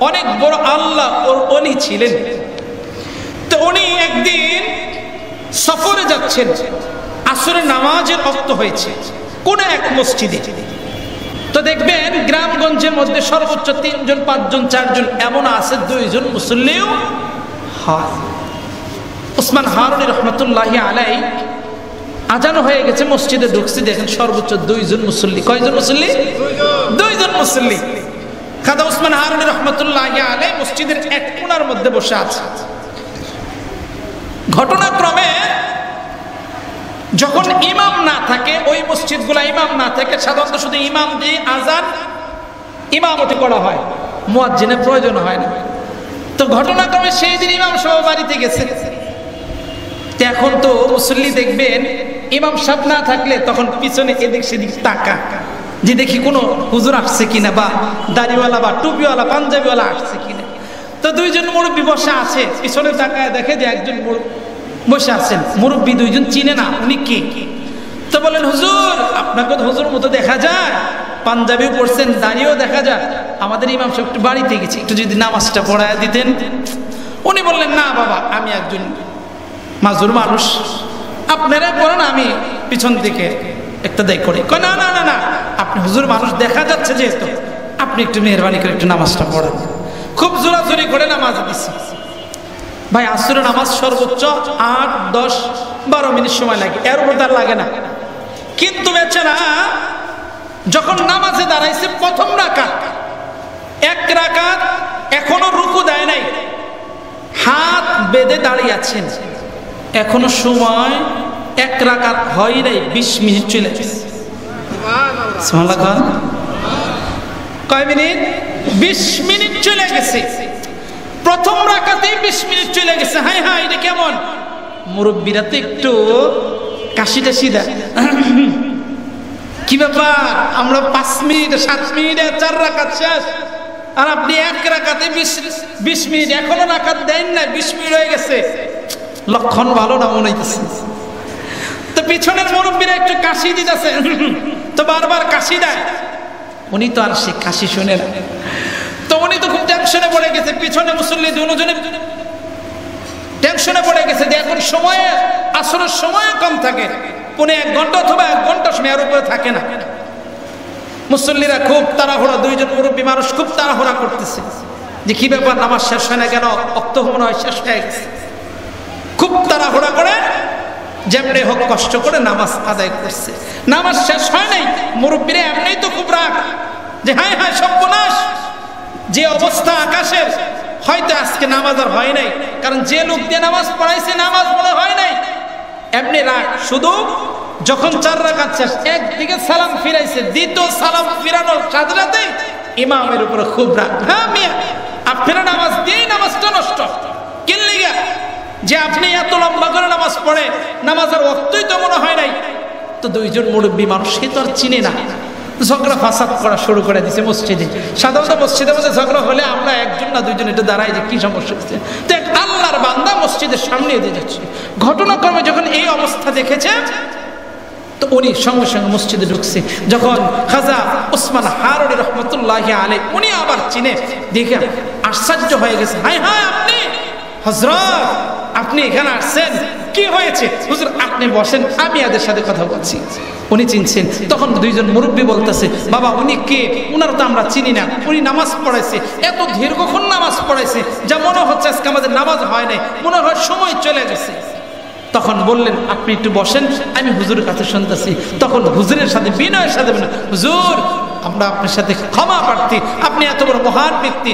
অনেক বড় আল্লাহ ওর ওলি ছিলেন। তো উনি একদিন সফরে যাচ্ছেন, আসরের নামাজের ওয়াক্ত হয়েছে কোন এক মসজিদে। তো দেখবেন গ্রামগঞ্জের মধ্যে সর্বোচ্চ 3 জন 5 জন 4 জন এমন আছে, 2 জন মুসল্লিও হয়। উসমান হারুনি রহমতুল্লাহি আলাইহি আজান হয়ে গেছে, মসজিদে ঢুকছে, দেখেন সর্বোচ্চ 2 জন মুসল্লি। কয়জন মুসল্লি? 2 জন মুসল্লি। খাজা উসমান হারুনি রহমতুল্লাহি আলাইহি মসজিদের এক কোণার মধ্যে বসে আছে। ঘটনাক্রমে যখন ইমাম না থাকে, ওই মসজিদগুলা ইমাম না থাকে, সাধারণত শুধু ইমাম দিয়ে আজান ইমামতি করা হয়, মুয়াজ্জিনের প্রয়োজন হয় না। তো ঘটনাক্রমে সেই দিন ইমাম সাহেব বাড়িতে গেছে। এখন তো মুসল্লি দেখবেন ইমাম সাহেব না থাকলে তখন পিছনে এদিক সেদিক তাকা, যে দেখি কোনো হুজুর আসছে কিনা, বা দাড়িওয়ালা বা টুপিওয়ালা পাঞ্জাবিওয়ালা আসছে কিনা। তো 2 জন মুরব্বী বসে আছে, পিছনে তাকায় দেখে যে একজন বসে আছেন। মুরব্বী 2 জন চিনে না উনি কে। তো বলেন, হুজুর আপনাকে হুজুর মতো দেখা যায়। পাঞ্জাবিও পড়ছেন, দাঁড়িয়েও দেখা যায়। আমাদের ইমাম সাহেব একটু বাড়িতে গেছি, একটু যদি নামাজটা পড়ায় দিতেন। উনি বললেন, না বাবা, আমি একজন মাজুর মানুষ, আপনারা পড়েন, আমি পিছন দিকে একটা দেয় করি। না না না না, আপনি হুজুর মানুষ, দেখা যাচ্ছে যেহেতু, আপনি একটু মেহরবানি করে একটু নামাজটা পড়েন। খুব জোরাজোরি করে নামাজ দিছি ভাই। আসরের নামাজ সর্বোচ্চ 8, 10, 12 মিনিট সময় লাগে, এর উপর তার লাগে না। কিন্তু বেচারা যখন নামাজে দাঁড়াইছে প্রথম রাকাত, এক রাকাত এখনো রুকু দেয় নাই, হাত বেঁধে দাঁড়িয়ে আছেন, এখনো সময় এক রাকাত হয় নাই, 20 মিনিট চলে গেছে। সুবহানাল্লাহ। কয় মিনিট? 20 মিনিট চলে গেছে। প্রথম রাকাতেই 20 মিনিট চলে গেছে। হাই হাই, এটা কেমন? মুরব্বীরা তো একটু কাশি টাশি দেয়, কি ব্যাপার, আমরা 5 মিনিট 7 মিনিটে 4 রাকাত শেষ, আর আপনি এক রাকাতে 20 মিনিট, এখনো রাকাত দেন না, 20 মিনিট হয়ে গেছে, লক্ষণ ভালো না মনে হইতেছে। তো পিছনের মুরব্বীরা একটু কাশি দিতেছে, তো বারবার কাশি দেয়। উনি তো আর সে কাশি শুনে না, তো উনি তো খুব টেনশনে পড়ে গেছে। পিছনে মুসল্লি দুজনে টেনশনে পড়ে গেছে যে এখন সময়ে, আসরের সময় কম থাকে, 1 ঘন্টা অথবা 1 ঘন্টা সময়, এর উপরে থাকে না। মুসল্লিরা খুব তাড়াহুড়া, দুইজন মুরব্বী মানুষ খুব তাড়াহুড়া করতেছে যে কি ব্যাপার, নামাজ শেষ হয় না কেন, অক্ত মনে হয় শেষ হয়ে গেছে। খুব তাড়াহুড়া করে যেমনি হোক কষ্ট করে নামাজ আদায় করছে। নামাজ শেষ হয় নাই, মুরব্বীরা এমনিই তো খুব রাগ যে হায় হায় সর্বনাশ, যে অবস্থা আকাশের, হয়তো আজকে নামাজ আর হয় নাই, কারণ যে লোক দিয়ে নামাজ পড়াইছে নামাজ মনে হয় নাই, এমনি রাগ। শুধু যখন 4 রাকাত শেষ, একদিকে সালাম ফিরাইছে, দ্বিতীয় সালাম ফিরানোর সাথে সাথে ইমামের উপরে খুব রাগ। হ্যাঁ মিয়া, আপনারা নামাজ দিয়েই নামাজটা নষ্ট কিনলিগা, যে আপনি এত লম্বা করে নামাজ পড়ে, নামাজের ওয়াক্তই তো মনে হয় নাই। তো দুইজন মুরব্বী মানুষ, সে তো আর চিনে না, ঝগড়া ফাসাদ করা শুরু করে দিছে মসজিদে। সাধারণত মসজিদের মধ্যে ঝগড়া হলে আমরা একজন না দুইজন একটু দাঁড়াই যে কি সমস্যা হচ্ছে। তো এক আল্লাহর বান্দা মসজিদের সামনে দিয়ে যাচ্ছে, ঘটনাক্রমে যখন এই অবস্থা দেখেছে, তো উনি সঙ্গে সঙ্গে মসজিদে ঢুকছে। যখন খাজা ওসমান হারুনি রহমতুল্লাহি আলাইহি, উনি আবার চিনে দেখে আশ্চর্য হয়ে গেছে, হায় হায়, আপনি হযরত, আপনি এখানে আসছেন, কি হয়েছে? হুজুর আপনি বসেন, আমি এদের সাথে কথা বলছি। উনি চিনছেন। তখন দুইজন মুরব্বী বলতেছে, বাবা উনি কে? উনার তো আমরা চিনি না, উনি নামাজ পড়াইছে, এত দীর্ঘক্ষণ নামাজ পড়াইছে, যা মনে হচ্ছে আজকে আমাদের নামাজ হয় নাই, মনে হয় সময় চলে গেছে। তখন বললেন, আপনি একটু বসেন, আমি হুজুরের কাছে শুনতেছি। তখন হুজুরের সাথে বিনয়ের সাথে বললেন, হুজুর আমরা আপনার সাথে ক্ষমা প্রার্থী, আপনি এত বড় মহান ব্যক্তি,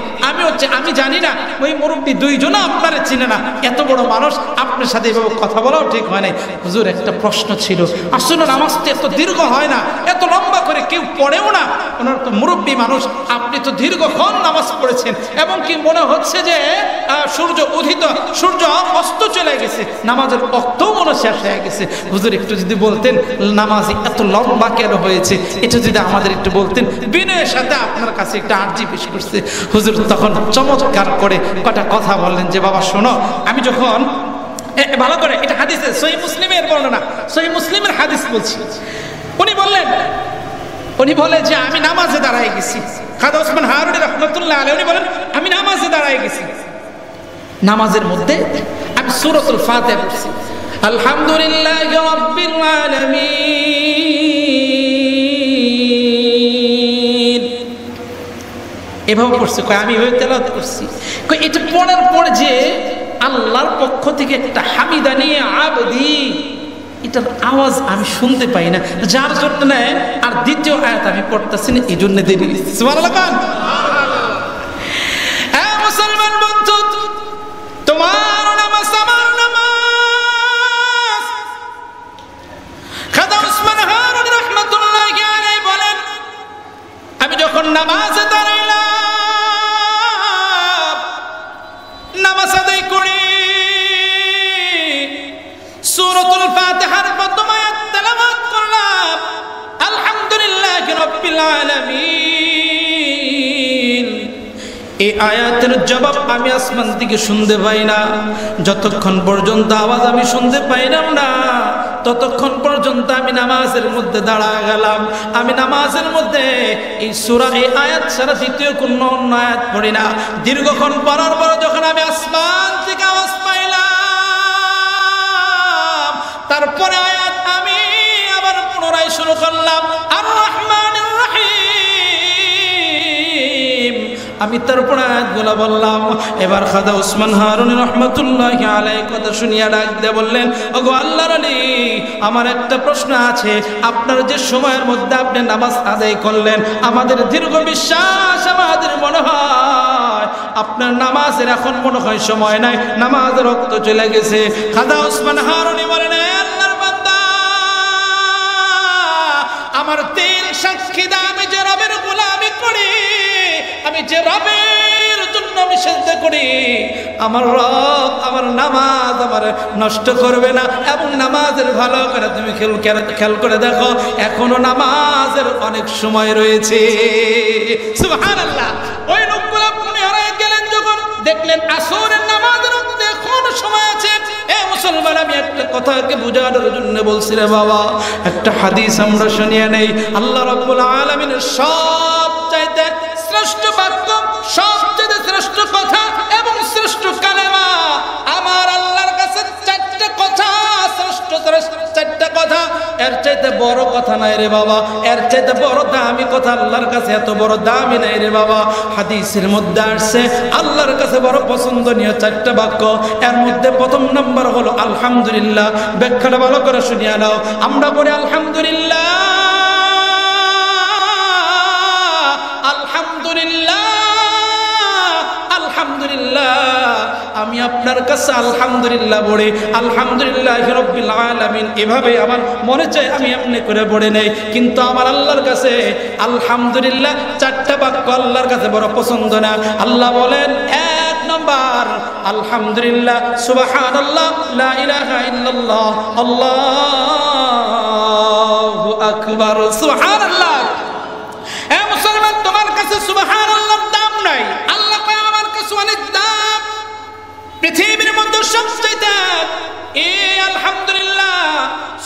আমি জানি না, ওই মুরব্বী দুইজনও আপনারে চিনে না, এত বড় মানুষ, আপনার সাথে এভাবে কথা বলাও ঠিক হয় নাই। হুজুর একটা প্রশ্ন ছিল, আসলে নামাজ তো এত দীর্ঘ হয় না, এত লম্বা করে কেউ পড়েও না, ওনার তো মুরব্বী মানুষ, আপনি তো দীর্ঘক্ষণ নামাজ পড়েছেন, এবং কি মনে হচ্ছে যে সূর্য উদিত, সূর্য অস্ত চলে গেছে, নামাজের অক্তও মনে শেষ হয়ে গেছে। হুজুর একটু যদি বলতেন নামাজ এত লম্বা কেন হয়েছে, এটা যদি আমাদের একটু বলতেন, বিনয়ের সাথে আপনার কাছে একটা আর্জি পেশ করছে। হুজুর তখন চমৎকার করে কটা কথা বললেন যে, বাবা শোনো, আমি যখন ভালো করে, এটা হাদিসে সহিহ মুসলিমের বর্ণনা, সহিহ মুসলিমের হাদিস বলছি। উনি বলে যে আমি নামাজে দাঁড়ায় গেছি, খাজা ওসমান হারুনি রাহমাতুল্লাহ আলাইহি উনি বলেন আমি নামাজে দাঁড়ায় গেছি, নামাজের মধ্যে আমি সূরাতুল ফাতিহা পড়ছি, আলহামদুলিল্লাহি রাব্বিল আলামিন, এভাবে পড়ছি। আমি এভাবে তেলাওয়াত করছি। এটা পড়ার পর যে আল্লাহর পক্ষ থেকে একটা হামিদানি আবদি, এটার আওয়াজ আমি শুনতে পাই না, যার জন্য আর দ্বিতীয় আয়াত আমি পড়তেছি না, এই জন্য দেরি। সুবহানাল্লাহ। হ্যাঁ মুসলমান বন্ধু, তোমার নামাজ আমার নামাজ। খাজা ওসমান হারুনি রাহমাতুল্লাহি আলাইহি বলেন, আমি যখন নামাজে দাঁড়াইলাম, নামাজ আদায় করি, সূরাতুল ফাতিহার প্রথম আয়াত তেলাওয়াত করলাম, আলহামদুলিল্লাহি রাব্বিল আলামিন। এই আয়াতের জবাব আমি আসমান থেকে শুনতে পাই না, যতক্ষণ পর্যন্ত আওয়াজ আমি শুনতে পাইলাম না, ততক্ষণ পর্যন্ত আমি নামাজের মধ্যে দাঁড়ায় গেলাম। আমি নামাজের মধ্যে এই সূরা এই আয়াত ছাড়া দ্বিতীয় কোনো অন্য আয়াত পড়ি না। দীর্ঘক্ষণ পড়ার পর যখন আমি আসমান থেকে আওয়াজ পাইলাম, তারপরে আয়াত আমি আবার পুনরায় শুরু করলাম, আর রহমানির রহিম। আমি তারপর আয়াতগুলো বললাম। এবার খাজা ওসমান হারুনী রহমাতুল্লাহি আলাইহি কথা শুনিয়া ডাক দিয়ে বললেন, ওগো আল্লাহর ওলি, আমার একটা প্রশ্ন আছে। আপনার যে সময়ের মধ্যে আপনি নামাজ আদায় করলেন, আমাদের দীর্ঘ বিশ্বাস, আমাদের মনে হয় আপনার নামাজের এখন মনে হয় সময় নাই, নামাজের রক্ত চলে গেছে। খাজা ওসমান হারুনী বলেন, আল্লাহর বান্দা, আমার তিন সাক্ষী দা, আমি যে রবের গোলামি করি, আমি যে রবের জন্য আমি সিজদা করি, আমার রব আমার নামাজ আমার নষ্ট করবে না। এবং নামাজের ভালো করে তুমি খেয়াল করে দেখো, এখনো নামাজের অনেক সময় রয়েছে। সুবহানাল্লাহ। ওই লোকগুলো পুনরায় গেলেন, যখন দেখলেন আসরের নামাজের মধ্যে এখনো সময় আছে। মুসলমান, আমি একটা কথাকে বোঝানোর জন্য বলছি রে বাবা, একটা হাদিস আমরা শুনিয়ে নেই। আল্লাহ রাব্বুল আলামিনের সবচাইতে শ্রেষ্ঠ বাক্য, সবচেয়ে শ্রেষ্ঠ কথা এবং শ্রেষ্ঠ কালেমা আমার আল্লাহর কাছে চারটা কথা, শ্রেষ্ঠ চারটা কথা। এর চাইতে বড় কথা নাই রে বাবা, এর চাইতে বড় দামি কথা আল্লাহর কাছে এত বড় দামি নাই রে বাবা। হাদিসের মধ্যে আসছে আল্লাহর কাছে বড় পছন্দনীয় চারটা বাক্য। এর মধ্যে প্রথম নাম্বার হলো আলহামদুলিল্লাহ। ব্যাখ্যাটা ভালো করে শুনিয়ে নাও। আমরা বলি আলহামদুলিল্লাহ, আলহামদুলিল্লাহ, আলহামদুলিল্লাহ। আমি আপনার কাছে আলহামদুলিল্লাহ বলে আলহামদুলিল্লাহি রাব্বিল আলামিন এভাবে আমার মনে চায় আমি এমনি করে পড়ে নেই। কিন্তু আমার আল্লাহর কাছে আলহামদুলিল্লাহ চারটা বাক্য আল্লাহর কাছে বড় পছন্দ না। আল্লাহ বলেন, এক নম্বর আলহামদুলিল্লাহ, সুবহানাল্লাহ, লা ইলাহা ইল্লাল্লাহ, আল্লাহু আকবার। সুবহানাল্লাহ। এ মুসলমান, তোমার কাছে সুবহানাল্লাহর দাম নাই, আল্লাহ কয় আমার কাছে অনেক দাম। পৃথিবীর মধ্যে সবচেয়ে দাম এই আলহামদুলিল্লাহ,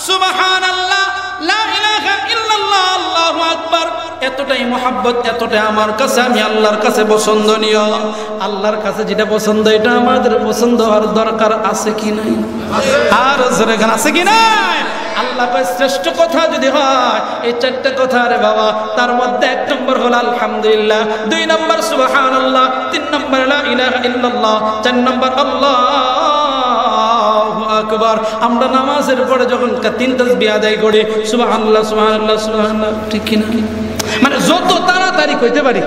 সুবহানাল্লাহ, লা ইলাহা ইল্লাল্লাহ, আল্লাহু আকবার। এতটাই মুহাব্বত, এতটাই আমার কাছে, আমি আল্লাহর কাছে পছন্দনীয়। আল্লাহর কাছে যেটা পছন্দ, এটা আমাদের পছন্দ হওয়ার দরকার আছে কি নাই? আর যেখানে আছে কি নাই? আল্লাহ শ্রেষ্ঠ কথা যদি হয় এই চারটা কথা রে বাবা, তার মধ্যে এক নম্বর হলো আলহামদুলিল্লাহ, দুই নম্বর সুবহানাল্লাহ, তিন নম্বর লা ইলাহা ইল্লাল্লাহ, চার নম্বর আল্লাহু আকবার। আমরা নামাজের পরে যখন তিন তাসবিহ আদায় করি, সুবহানাল্লাহ, সুবহানাল্লাহ, সুবহানাল্লাহ, ঠিক কি না? মানে যত তাড়াতাড়ি কইতে পারি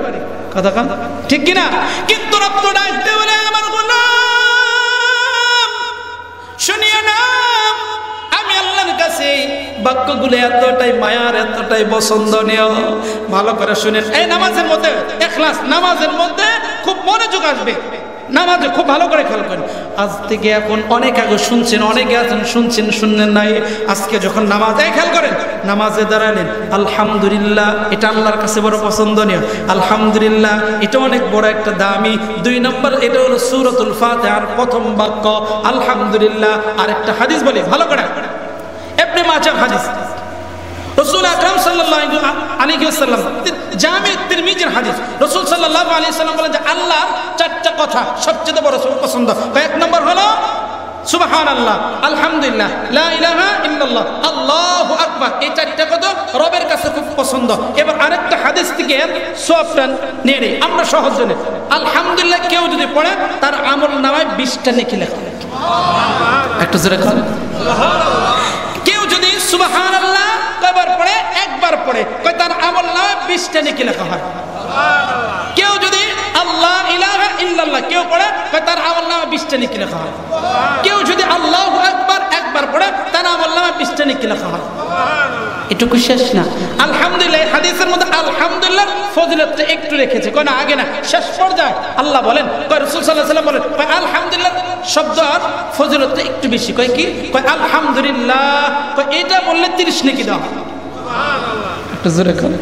কথা কান, ঠিক কি না? কিন্তু রব্ব ডাকতে বলে, আমার গোলাম শুনিয়ে না, আমি আল্লাহর কাছে বাক্যগুলো এতটাই মায়ার, এতটাই পছন্দনীয়। ভালো করে শুনেন। এই নামাজের মধ্যে ইখলাস, নামাজের মধ্যে খুব মনোযোগ আসবে। নামাজে খুব ভালো করে খেয়াল করেন। আজ থেকে এখন অনেক আগে শুনছেন, অনেকে আছেন শুনছেন, শুনলেন নাই। আজকে যখন নামাজে খেয়াল করেন, নামাজে দাঁড়ালেন, আলহামদুলিল্লাহ, এটা আল্লাহর কাছে বড় পছন্দনীয়। আলহামদুলিল্লাহ এটা অনেক বড় একটা দামি। দুই নম্বর এটা হলো সূরাতুল ফাতিহার প্রথম বাক্য আলহামদুলিল্লাহ। আর একটা হাদিস বলি ভালো করে, ইবনে মাজাহ হাদিস, রাসূল আকরাম সাল্লাল্লাহু আলাইহি ওয়াসাল্লাম, জামি তিরমিজির হাদিস, রাসূল সাল্লাল্লাহু আলাইহি ওয়াসাল্লাম বলেন যে আল্লাহর চারটা কথা সবচেয়ে বড় পছন্দ। এক নম্বর হলো সুবহানাল্লাহ, আলহামদুলিল্লাহ, লা ইলাহা ইল্লাল্লাহ, আল্লাহু আকবার। এই চারটা কথা রবের কাছে খুব পছন্দ। এবার আরেকটা হাদিস থেকে সওয়াবটা নিয়ে নেই আমরা সহজ জেনে। আলহামদুলিল্লাহ কেউ যদি পড়ে, তার আমলনামায় 20টা নেকি লেখা হয়। একটা জোরে বলেন সুবহানাল্লাহ। কেউ যদি সুবহানাল্লাহ কয়বার পড়ে, একবার পড়ে, কয় তার আমলনামায় 20টা নেকি লেখা হয়। সুবহানাল্লাহ। কেউ যদি আল্লাহ ইলাহা ইল্লাল্লাহ কেউ পড়ে, কয় তার আমলনামায় 20টা নেকি লেখা হয়। কেউ যদি আল্লাহু আকবার একবার পড়ে, তার আমলনামায় 20টা নেকি লেখা হয়। সুবহানাল্লাহ। এটুকু শেষ না। আলহামদুলিল্লাহ হাদিসের মধ্যে আলহামদুলিল্লাহ ফজিলতটা একটু রেখেছে, কয় না আগে না, শেষ পর্যায়ে আল্লাহ বলেন, কয় রাসূল সাল্লাল্লাহু আলাইহি ওয়াসাল্লাম বলেন, কয় আলহামদুলিল্লাহ শব্দ আর ফজিলতটা একটু বেশি। কয় কি? কয় আলহামদুলিল্লাহ, কয় এটা বললে 30 নেকি দাও। সুবহানাল্লাহ। একটু জোরে বলেন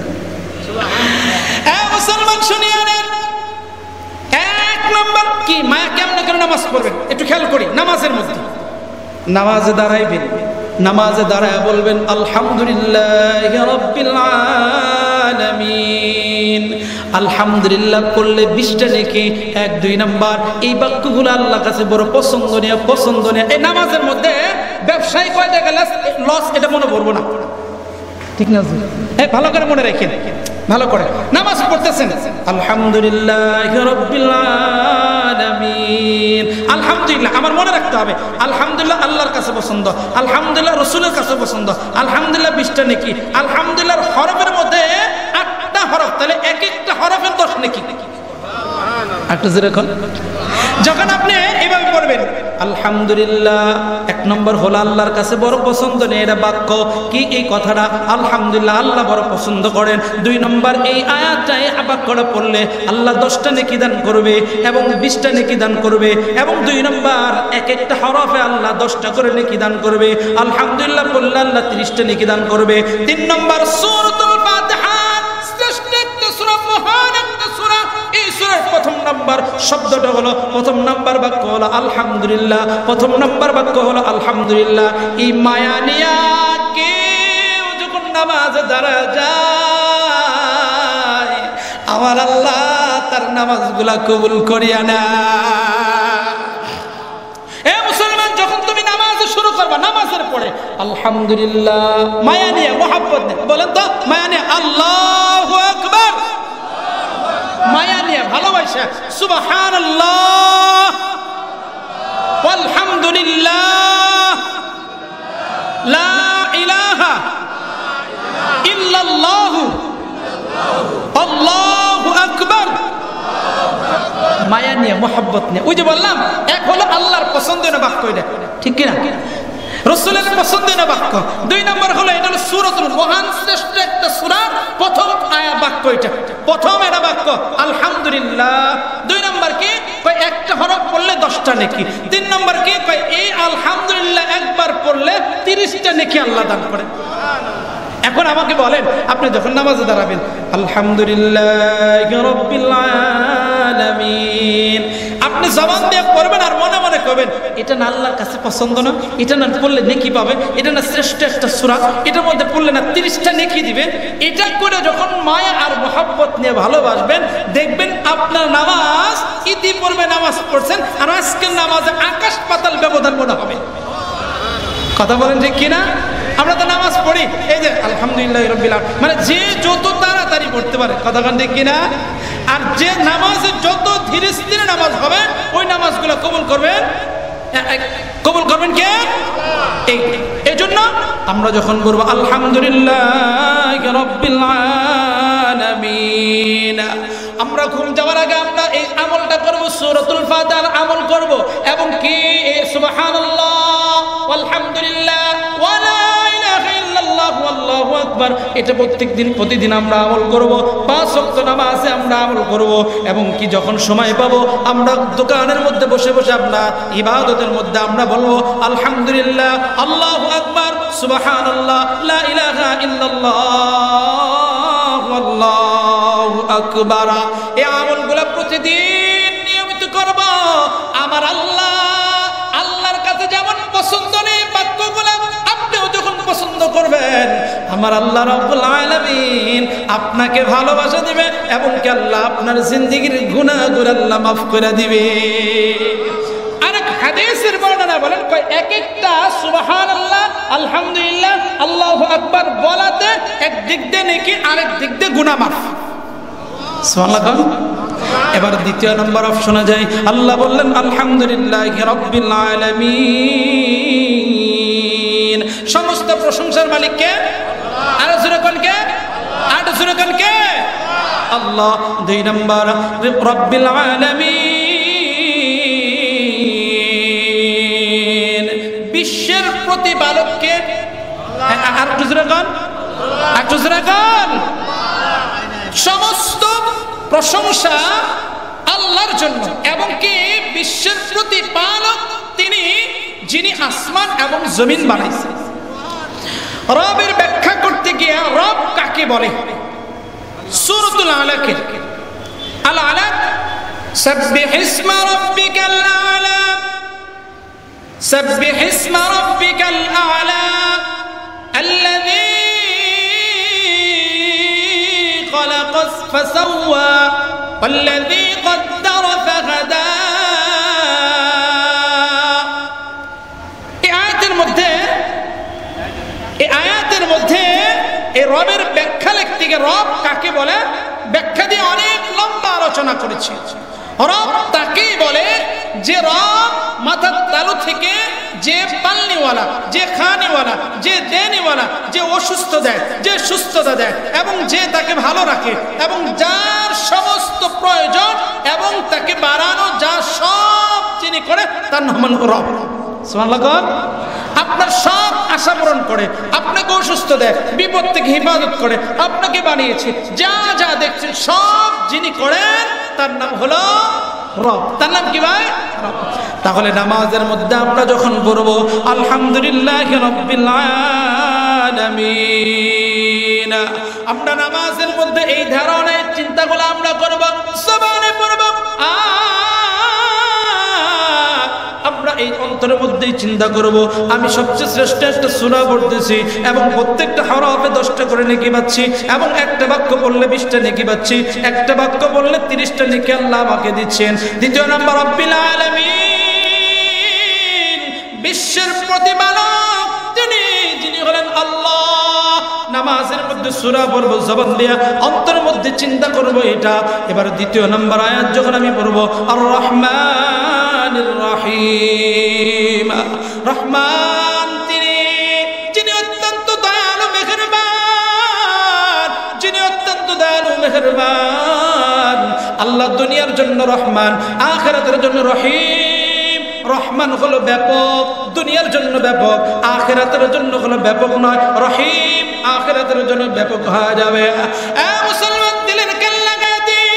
সুবহানাল্লাহ। এ মুসলমান শুনিয়ে নেন, এক নম্বর কি মায়া কেমনে করে নামাজ পড়বেন একটু খেয়াল করি। নামাজের মধ্যে নামাজে দাঁড়াইবেন, নামাজে দাঁড়ায় বলবেন আলহামদুলিল্লাহি রাব্বিল আলামিন। আলহামদুলিল্লাহ করলে 20টা নেকি। 1 2 নাম্বার এই বাক্যগুলো আল্লাহর কাছে বড় পছন্দনীয়। এই নামাজের মধ্যে ব্যবসায়ী কয় টাকা লস এটা মনে পড়বো না, ঠিক না? হ্যাঁ, ভালো করে মনে রাখেন, ভালো করে নামাজ পড়তেছেন আলহামদুলিল্লাহি রাব্বিল আলামিন। আলহামদুলিল্লাহ আমার মনে রাখতে হবে, আলহামদুলিল্লাহ আল্লাহর কাছে পছন্দ, আলহামদুলিল্লাহ রাসূলের কাছে পছন্দ, আলহামদুলিল্লাহ 20টা নেকি। আলহামদুলিল্লাহর হরফের মধ্যে 8টা হরফ, তাহলে এক একটা হরফের 10 নেকি। একটা যেরকম যখন আপনি এভাবে পড়বেন আলহামদুলিল্লাহ, 1 নম্বর হলো আল্লাহর কাছে বড় পছন্দ নেই, এটা বাক্য কি এই কথাটা আলহামদুলিল্লাহ আল্লাহ বড় পছন্দ করেন। 2 নম্বর এই আয়াতটাই বাক্যটা পড়লে আল্লাহ 10টা নেকি দান করবে এবং 20টা নেকি দান করবে, এবং 2 নম্বর এক একটা হরফে আল্লাহ 10টা করে নেকি দান করবে। আলহামদুলিল্লাহ পড়লে আল্লাহ 30টা নেকি দান করবে। 3 নম্বর সূরাতুল ফাতিহা শ্রেষ্ঠ একটা সূরা, মহান একটা সূরা। এই সূরার প্রথম নাম্বার শব্দটা হলো, প্রথম নাম্বার বাক্য হলো আলহামদুলিল্লাহ, প্রথম নাম্বার বাক্য হলো আলহামদুলিল্লাহ। এই মায়া নিয়া কেউ যখন নামাজে দাঁড়া যায় আমার আল্লাহ তার নামাজগুলা কবুল করিয়া না। এ মুসলমান, যখন তুমি নামাজ শুরু করবা, নামাজের পরে আলহামদুলিল্লাহ মায়া নিয়ে, মোহাব্বত নিয়ে বলেন তো, মায়া নিয়ে আল্লাহু আকবার, মায়া নিয়ে ভালোবাসা, সুবহানাল্লাহ আলহামদুলিল্লাহ লা ইলাহা ইল্লাল্লাহ আল্লাহু আকবার। মায়া নিয়ে, মোহাব্বত নিয়ে। ওই যে বললাম, এক হলো আল্লাহর পছন্দের বাক্য, এটা ঠিক কিনা, রাসূলের পছন্দের বাক্য। 2 নম্বর হলো এটা হলো সূরাতুল, মহান শ্রেষ্ঠ একটা সূরা, প্রথম আয়া বাক্য, এটা প্রথম এটা বাক্য আলহামদুলিল্লাহ। 2 নম্বর কি কয় একটা হরফ পড়লে 10টা নেকি। 3 নম্বর কি কয় এই আলহামদুলিল্লাহ একবার পড়লে 30টা নেকি আল্লাহ দান করে। এখন আমাকে বলেন, আপনি যখন নামাজে দাঁড়াবেন আলহামদুলিল্লাহি রাব্বিল আলামিন, আপনি জবান দিয়ে পড়বেন আর মনে মনে করবেন এটা না আল্লাহর কাছে পছন্দ না, এটা না পড়লে নেকি পাবে, এটা না শ্রেষ্ঠ একটা সূরা, এটার মধ্যে পড়লে না 30টা নেকি দিবে। এটা করে যখন মায়া আর মোহাব্বত নিয়ে ভালোবাসবেন, দেখবেন আপনার নামাজ ইতিপূর্বে নামাজ পড়ছেন আর আজকের নামাজে আকাশ পাতাল ব্যবধান মনে হবে। কথা বলেন ঠিক কিনা? আমরা তো নামাজ পড়ি এই যে আলহামদুলিল্লাহি রাব্বিল আলামিন, মানে যে যত তাড়াতাড়ি পড়তে পারে, কথা বলেন ঠিক কিনা? আর যে নামাজে যত ধীরে স্থিরে নামাজ হবে ওই নামাজগুলো কবুল করবেন কে? এই জন্য আমরা যখন বলবো আলহামদুলিল্লাহি রাব্বিল আলামিন, আমরা ঘুম যাওয়ার আগে আমরা এই আমলটা করব, সূরাতুল ফাতিহার আমল করব, এবং কি সুবহানাল্লাহ আলহামদুলিল্লাহ ওয়া লা ইলাহা ইল্লাল্লাহ আল্লাহু আকবার, এটা প্রতিদিন আমরা আমল করব। 5 ওয়াক্ত নামাজে আমরা আমল করব, এবং কি যখন সময় পাবো আমরা দোকানের মধ্যে বসে বসে আমরা ইবাদতের মধ্যে আমরা বলবো আলহামদুলিল্লাহ আল্লাহু আকবার সুবহানাল্লাহ লা ইলাহা ইল্লাল্লাহ আল্লাহু আকবার। এই আমলগুলো প্রতিদিন নিয়মিত করব। আমার আল্লাহর কাছে যেমন পছন্দ নেই বাক্যগুলো, আপনিও যখন পছন্দ করবেন আমার আল্লাহ রাব্বুল আলামিন আপনাকে ভালোবাসা দিবে, এবং কি আল্লাহ আপনার জিন্দেগীর গুনাহগুলো আল্লাহ মাফ করে দিবে। আরেক হাদিসের বর্ণনা বলেন, এক একটা সুবহানাল্লাহ আলহামদুলিল্লাহ আল্লাহু আকবার বলাতে এক দিক দিয়ে নেকি, আরেক দিক দিয়ে গুনাহ মাফ। সুবহানাল্লাহ। এবার দ্বিতীয় নম্বর অপশনে যাই। আল্লাহ বললেন আলহামদুলিল্লাহি রাব্বিল আলামিন, সমস্ত প্রশংসার মালিক কে? আর জোরে কোন কে? আর জোরে কোন কে? আল্লাহ। 2 নম্বর রাব্বিল আলামিন, বিশ্বের প্রতিপালক কে? আর জোরে কোন? আর জোরে কোন? সমস্ত প্রশংসা আল্লাহর জন্য, এবং কি বিশ্বের প্রতিপালক তিনি, যিনি আসমান এবং জমিন বানাইছেন। রবের ব্যাখ্যা করতে গিয়ে রব কাকে বলে? সূরাতুল আলাকের আল আলাক, সাব্বিহ ইসমা রাব্বিকাল আলা, সাব্বিহ ইসমা রাব্বিকাল আলা আল্লাযী খালাকাস ফাসাওয়া ওয়াল্লাযী কদ্দারা ফাহাদা। এই আয়াতের মধ্যে এই রবের ব্যাখ্যা লিখতে গিয়ে রব কাকে বলে ব্যাখ্যা দিয়ে অনেক লম্বা আলোচনা করেছি। রব তাকেই বলে যে রব মাথার তালু থেকে যে পালনিওয়ালা, যে খানিওয়ালা, যে দেনিওয়ালা, যে অসুস্থ দেয়, যে সুস্থতা দেয় এবং যে তাকে ভালো রাখে এবং যার সমস্ত প্রয়োজন এবং তাকে বাড়ানো যা সব যিনি করে তার নাম রব। সুবহানাল্লাহ। আপনার সব আশা পূরণ করে, আপনাকে অসুস্থ দেয়, বিপদ থেকে হেফাজত করে, আপনাকে বানিয়েছে, যা যা দেখছেন সব যিনি করেন তার নাম হলো রব। তার নাম কি ভাই? রব। তাহলে নামাজের মধ্যে আমরা যখন পড়ব আলহামদুলিল্লাহি রাব্বিল আলামিন, আমরা নামাজের মধ্যে এই ধরনের চিন্তাগুলো আমরা করব, জবানে পড়ব। আমরা এই অন্তরের মধ্যেই চিন্তা করব আমি সবচেয়ে শ্রেষ্ঠ একটা সূরা পড়তেছি এবং প্রত্যেকটা হরফে 10টা করে নেকি পাচ্ছি এবং একটা বাক্য পড়লে 20টা নেকি পাচ্ছি, একটা বাক্য পড়লে 30টা নেকি আল্লাহ আমাকে দিচ্ছেন। দ্বিতীয় নাম্বার রব্বিল আলামিন, বিশ্বের প্রতিপালক যিনি হলেন আল্লাহ। নামাজের মধ্যে সূরা পড়ব জবান দিয়া, অন্তরের মধ্যে চিন্তা করব এটা। এবার দ্বিতীয় নাম্বার আয়াত যখন আমি পড়ব আর রহমানির রহিম, রহমান যিনি অত্যন্ত দয়ালু মেহেরবান, যিনি অত্যন্ত দয়ালু মেহেরবান। আল্লাহ দুনিয়ার জন্য রহমান, আখিরাতের জন্য রহিম। রহমান হলো ব্যাপক, দুনিয়ার জন্য ব্যাপক, আখিরাতের জন্য হলো ব্যাপক নয়। রহিম আখিরাতের জন্য ব্যাপক হয়ে যাবে। মুসলমান দিলেন কেল্লা দিন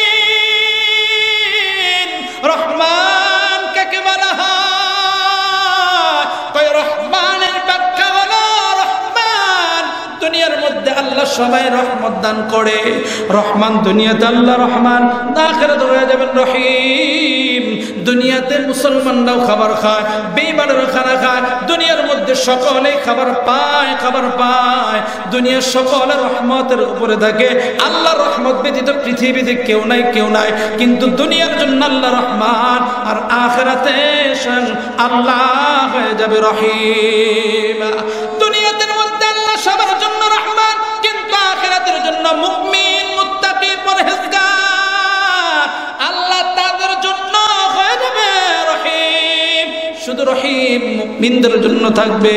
রহমান কাকে বলা হয়? কই রহমানের ব্যাখ্যা হলো রহমান দুনিয়ার মধ্যে আল্লাহ সবাই রহমত দান করে। রহমান দুনিয়াতে আল্লাহ রহমান, আখিরাতে হয়ে যাবেন রহিম। দুনিয়াতে মুসলমানরাও খাবার খায়, বেঈমানরাও খানা খায়, দুনিয়ার মধ্যে সকলেই খাবার পায়, খাবার পায়। দুনিয়ার সকলে রহমতের উপরে থাকে, আল্লাহ রহমত ব্যতীত পৃথিবীতে কেউ নাই, কেউ নাই। কিন্তু দুনিয়ার জন্য আল্লাহ রহমান আর আখিরাতে স্বয়ং আল্লাহ হয়ে যাবে রহিম। দুনিয়াতে মধ্যে আল্লাহ সবার জন্য রহমান, কিন্তু আখিরাতের জন্য মুমিন, মুত্তাকি, পরহেজগার আল্লাহ তাদের জন্য হয়ে যাবে রহিম। শুধু রহিম মুমিনদের জন্য থাকবে,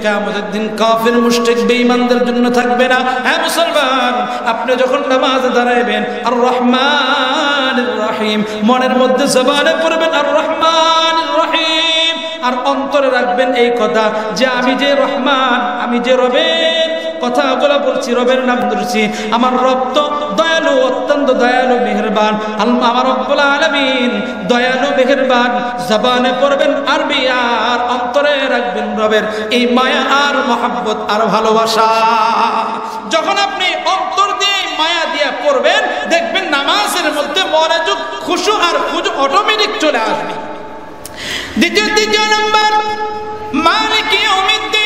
কিয়ামতের দিন কাফির মুশরিক বেঈমানদের জন্য থাকবে না। হ্যাঁ মুসলমান, আপনি যখন নামাজে দাঁড়াবেন আর রহমানির রহিম মনের মধ্যে জবানে পড়বেন আর রহমানির রহিম, আর অন্তরে রাখবেন এই কথা যে আমি যে রহমান, আমি যে রবের কথাগুলো বলছি, রবের নাম ধরছি, আমার রব তো দয়ালু, অত্যন্ত দয়ালু মেহেরবান। আমার রব্বুল আলামিন দয়ালু মেহেরবান। জবানে পড়বেন আরবি আর অন্তরে রাখবেন রবের এই মায়া আর মহব্বত আর ভালোবাসা। যখন আপনি অন্তর দিয়ে মায়া দিয়ে পড়বেন দেখবেন নামাজের মধ্যে মনোযোগ, খুশু আর খুজু অটোমেটিক চলে আসবে। দ্বিতীয় নাম্বার মালিক ইয়াউমিদ্দিন,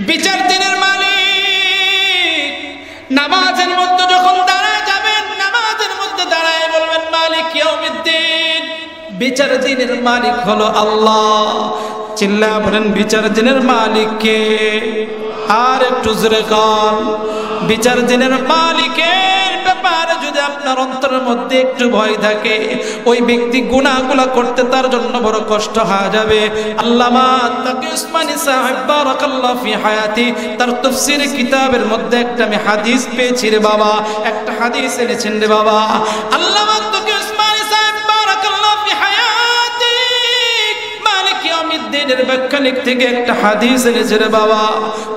বিচার দিনের মালিক। নামাজের মধ্যে যখন দাঁড়ায় যাবেন, নামাজের মধ্যে দাঁড়ায় বলবেন মালিক ইয়াউমিদ্দিন, বিচার দিনের মালিক হলো আল্লাহ। চিল্লায়া বলেন বিচার দিনের মালিক কে? আর একটু জোরে কান। বিচার দিনের মালিকের ব্যাপারে যদি আপনার অন্তরের মধ্যে একটু ভয় থাকে, ওই ব্যক্তি গুনাহগুলো করতে তার জন্য বড় কষ্ট হয়ে যাবে। আল্লামা তাকি উসমানী সাহেব বারাকাল্লাহু ফি হায়াতি তার তাফসীরে কিতাবের মধ্যে একটা আমি হাদিস পেয়েছি রে বাবা, একটা হাদিস এনেছেন রে বাবা। আল্লামা তাকি উসমানী সাহেব বারাকাল্লাহু ফি হায়াতি মালিক ইয়াউমিদ্দিনের ব্যাখ্যা লিখতে গিয়ে একটা হাদিস এনেছে রে বাবা।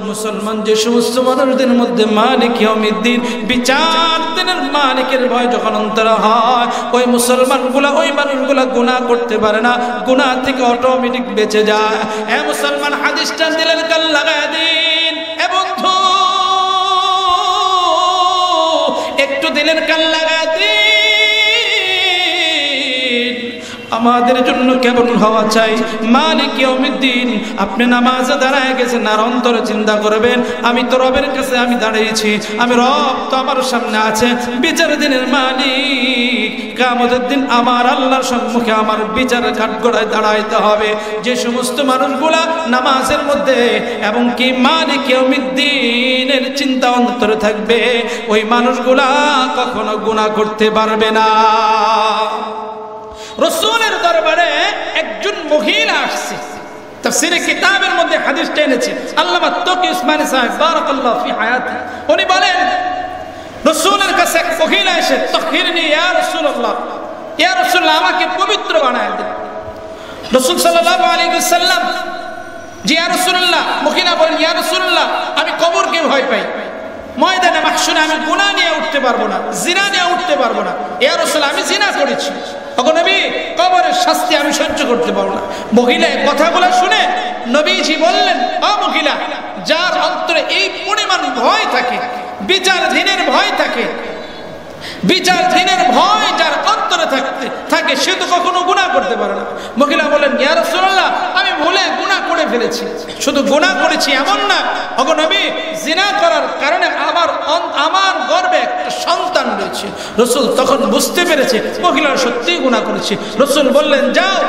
মুসলমান যে সমস্ত মানুষদের মধ্যে মালিক ইয়াউমিদ্দিন, বিচার দিনের মালিকের ভয় যখন অন্তরে হয়, ওই মুসলমানগুলা, ওই মানুষগুলা গুনাহ করতে পারে না, গুনাহ থেকে অটোমেটিক বেঁচে যায়। এ মুসলমান হাদিসটা দিলের কাল লাগায় দিন। এ বন্ধু একটু দিলের কাল লাগায় দিন। আমাদের জন্য কেমন হওয়া চাই। মালিক ইয়াউমিদ্দিন, আপনি নামাজে দাঁড়ায় গেছেন আর অন্তরে চিন্তা করবেন আমি তো রবের কাছে আমি দাঁড়িয়েছি, আমি রব তো আমার সামনে আছে, বিচার দিনের মালিক, কিয়ামতের দিন আমার আল্লাহর সম্মুখে আমার বিচারের কাঠগড়ায় দাঁড়াইতে হবে। যে সমস্ত মানুষগুলা নামাজের মধ্যে এবং কি মালিক ইয়াউমিদ্দিনের চিন্তা অন্তরে থাকবে, ওই মানুষগুলা কখনো গুনাহ করতে পারবে না। রাসূলের দরবারে একজন মহিলা আসছে, তাফসীরে কিতাবের মধ্যে হাদিসটা এনেছে আল্লামা তকি উসমানী সাহেব বারাকাল্লাহু ফি হায়াতি। উনি বলেন রাসূলের কাছে এক মহিলা এসে তাহিরনি ইয়া রাসূলুল্লাহ, ইয়া রাসূলুল্লাহ আমাকে পবিত্র বানায় দেন। রাসূল সাল্লাল্লাহু আলাইহি ওয়াসাল্লাম, জি ইয়া রাসূলুল্লাহ। মহিলা বলেন ইয়া রাসূলুল্লাহ আমি কবরকে ভয় পাই, ময়দানে মাহশরে আমি গুনাহ নিয়ে উঠতে পারবো না, জিনা নিয়ে উঠতে পারবো না। ইয়া রাসূলুল্লাহ আমি জিনা করেছি, ওগো নবী কবরের শাস্তি আমি সহ্য করতে পারবো না। মহিলা কথাগুলো শুনে নবীজি বললেন, ও মহিলা, যার অন্তরে এই পরিমাণ ভয় থাকে, বিচার দিনের ভয় থাকে, বিচার দিনের ভয় যার অন্তরে থাকে সে তো কখনো গুনাহ করতে পারে না। মহিলা বলেন ইয়া রাসূলুল্লাহ আমি ভুলে গুনাহ করে ফেলেছি, শুধু গুনাহ করেছি এমন না, ওগো নবী জিনা করার কারণে আমার গর্ভে একটা সন্তান রয়েছে। রাসূল তখন বুঝতে পেরেছে মহিলা সত্যিই গুনাহ করেছে। রাসূল বললেন যাও,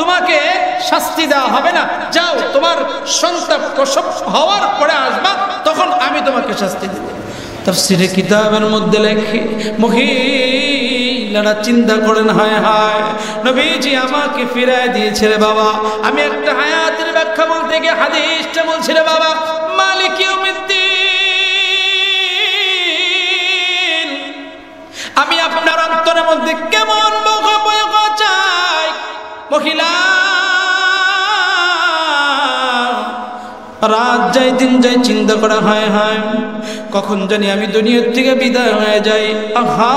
তোমাকে শাস্তি দেওয়া হবে না, যাও তোমার সন্তান প্রসব হওয়ার পরে আসবা, তখন আমি তোমাকে শাস্তি দেব। তাফসীরে কিতাবের মধ্যে লেখে মহিলারা চিন্তা করেন হায় হায় নবীজি আমাকে ফিরায় দিয়েছে রে বাবা। আমি একটা হায়াতের ব্যাখ্যা বলতে গিয়ে হাদিসটা বলছি রে বাবা, মালিক ইয়াউমিদ্দিন, আমি আপনার অন্তরের মধ্যে কেমন বগবগ চাই। মহিলা রাত যায় দিন যায় চিন্তা করা হায় হায় কখন জানি আমি দুনিয়ার থেকে বিদায় হয়ে যাই, আহা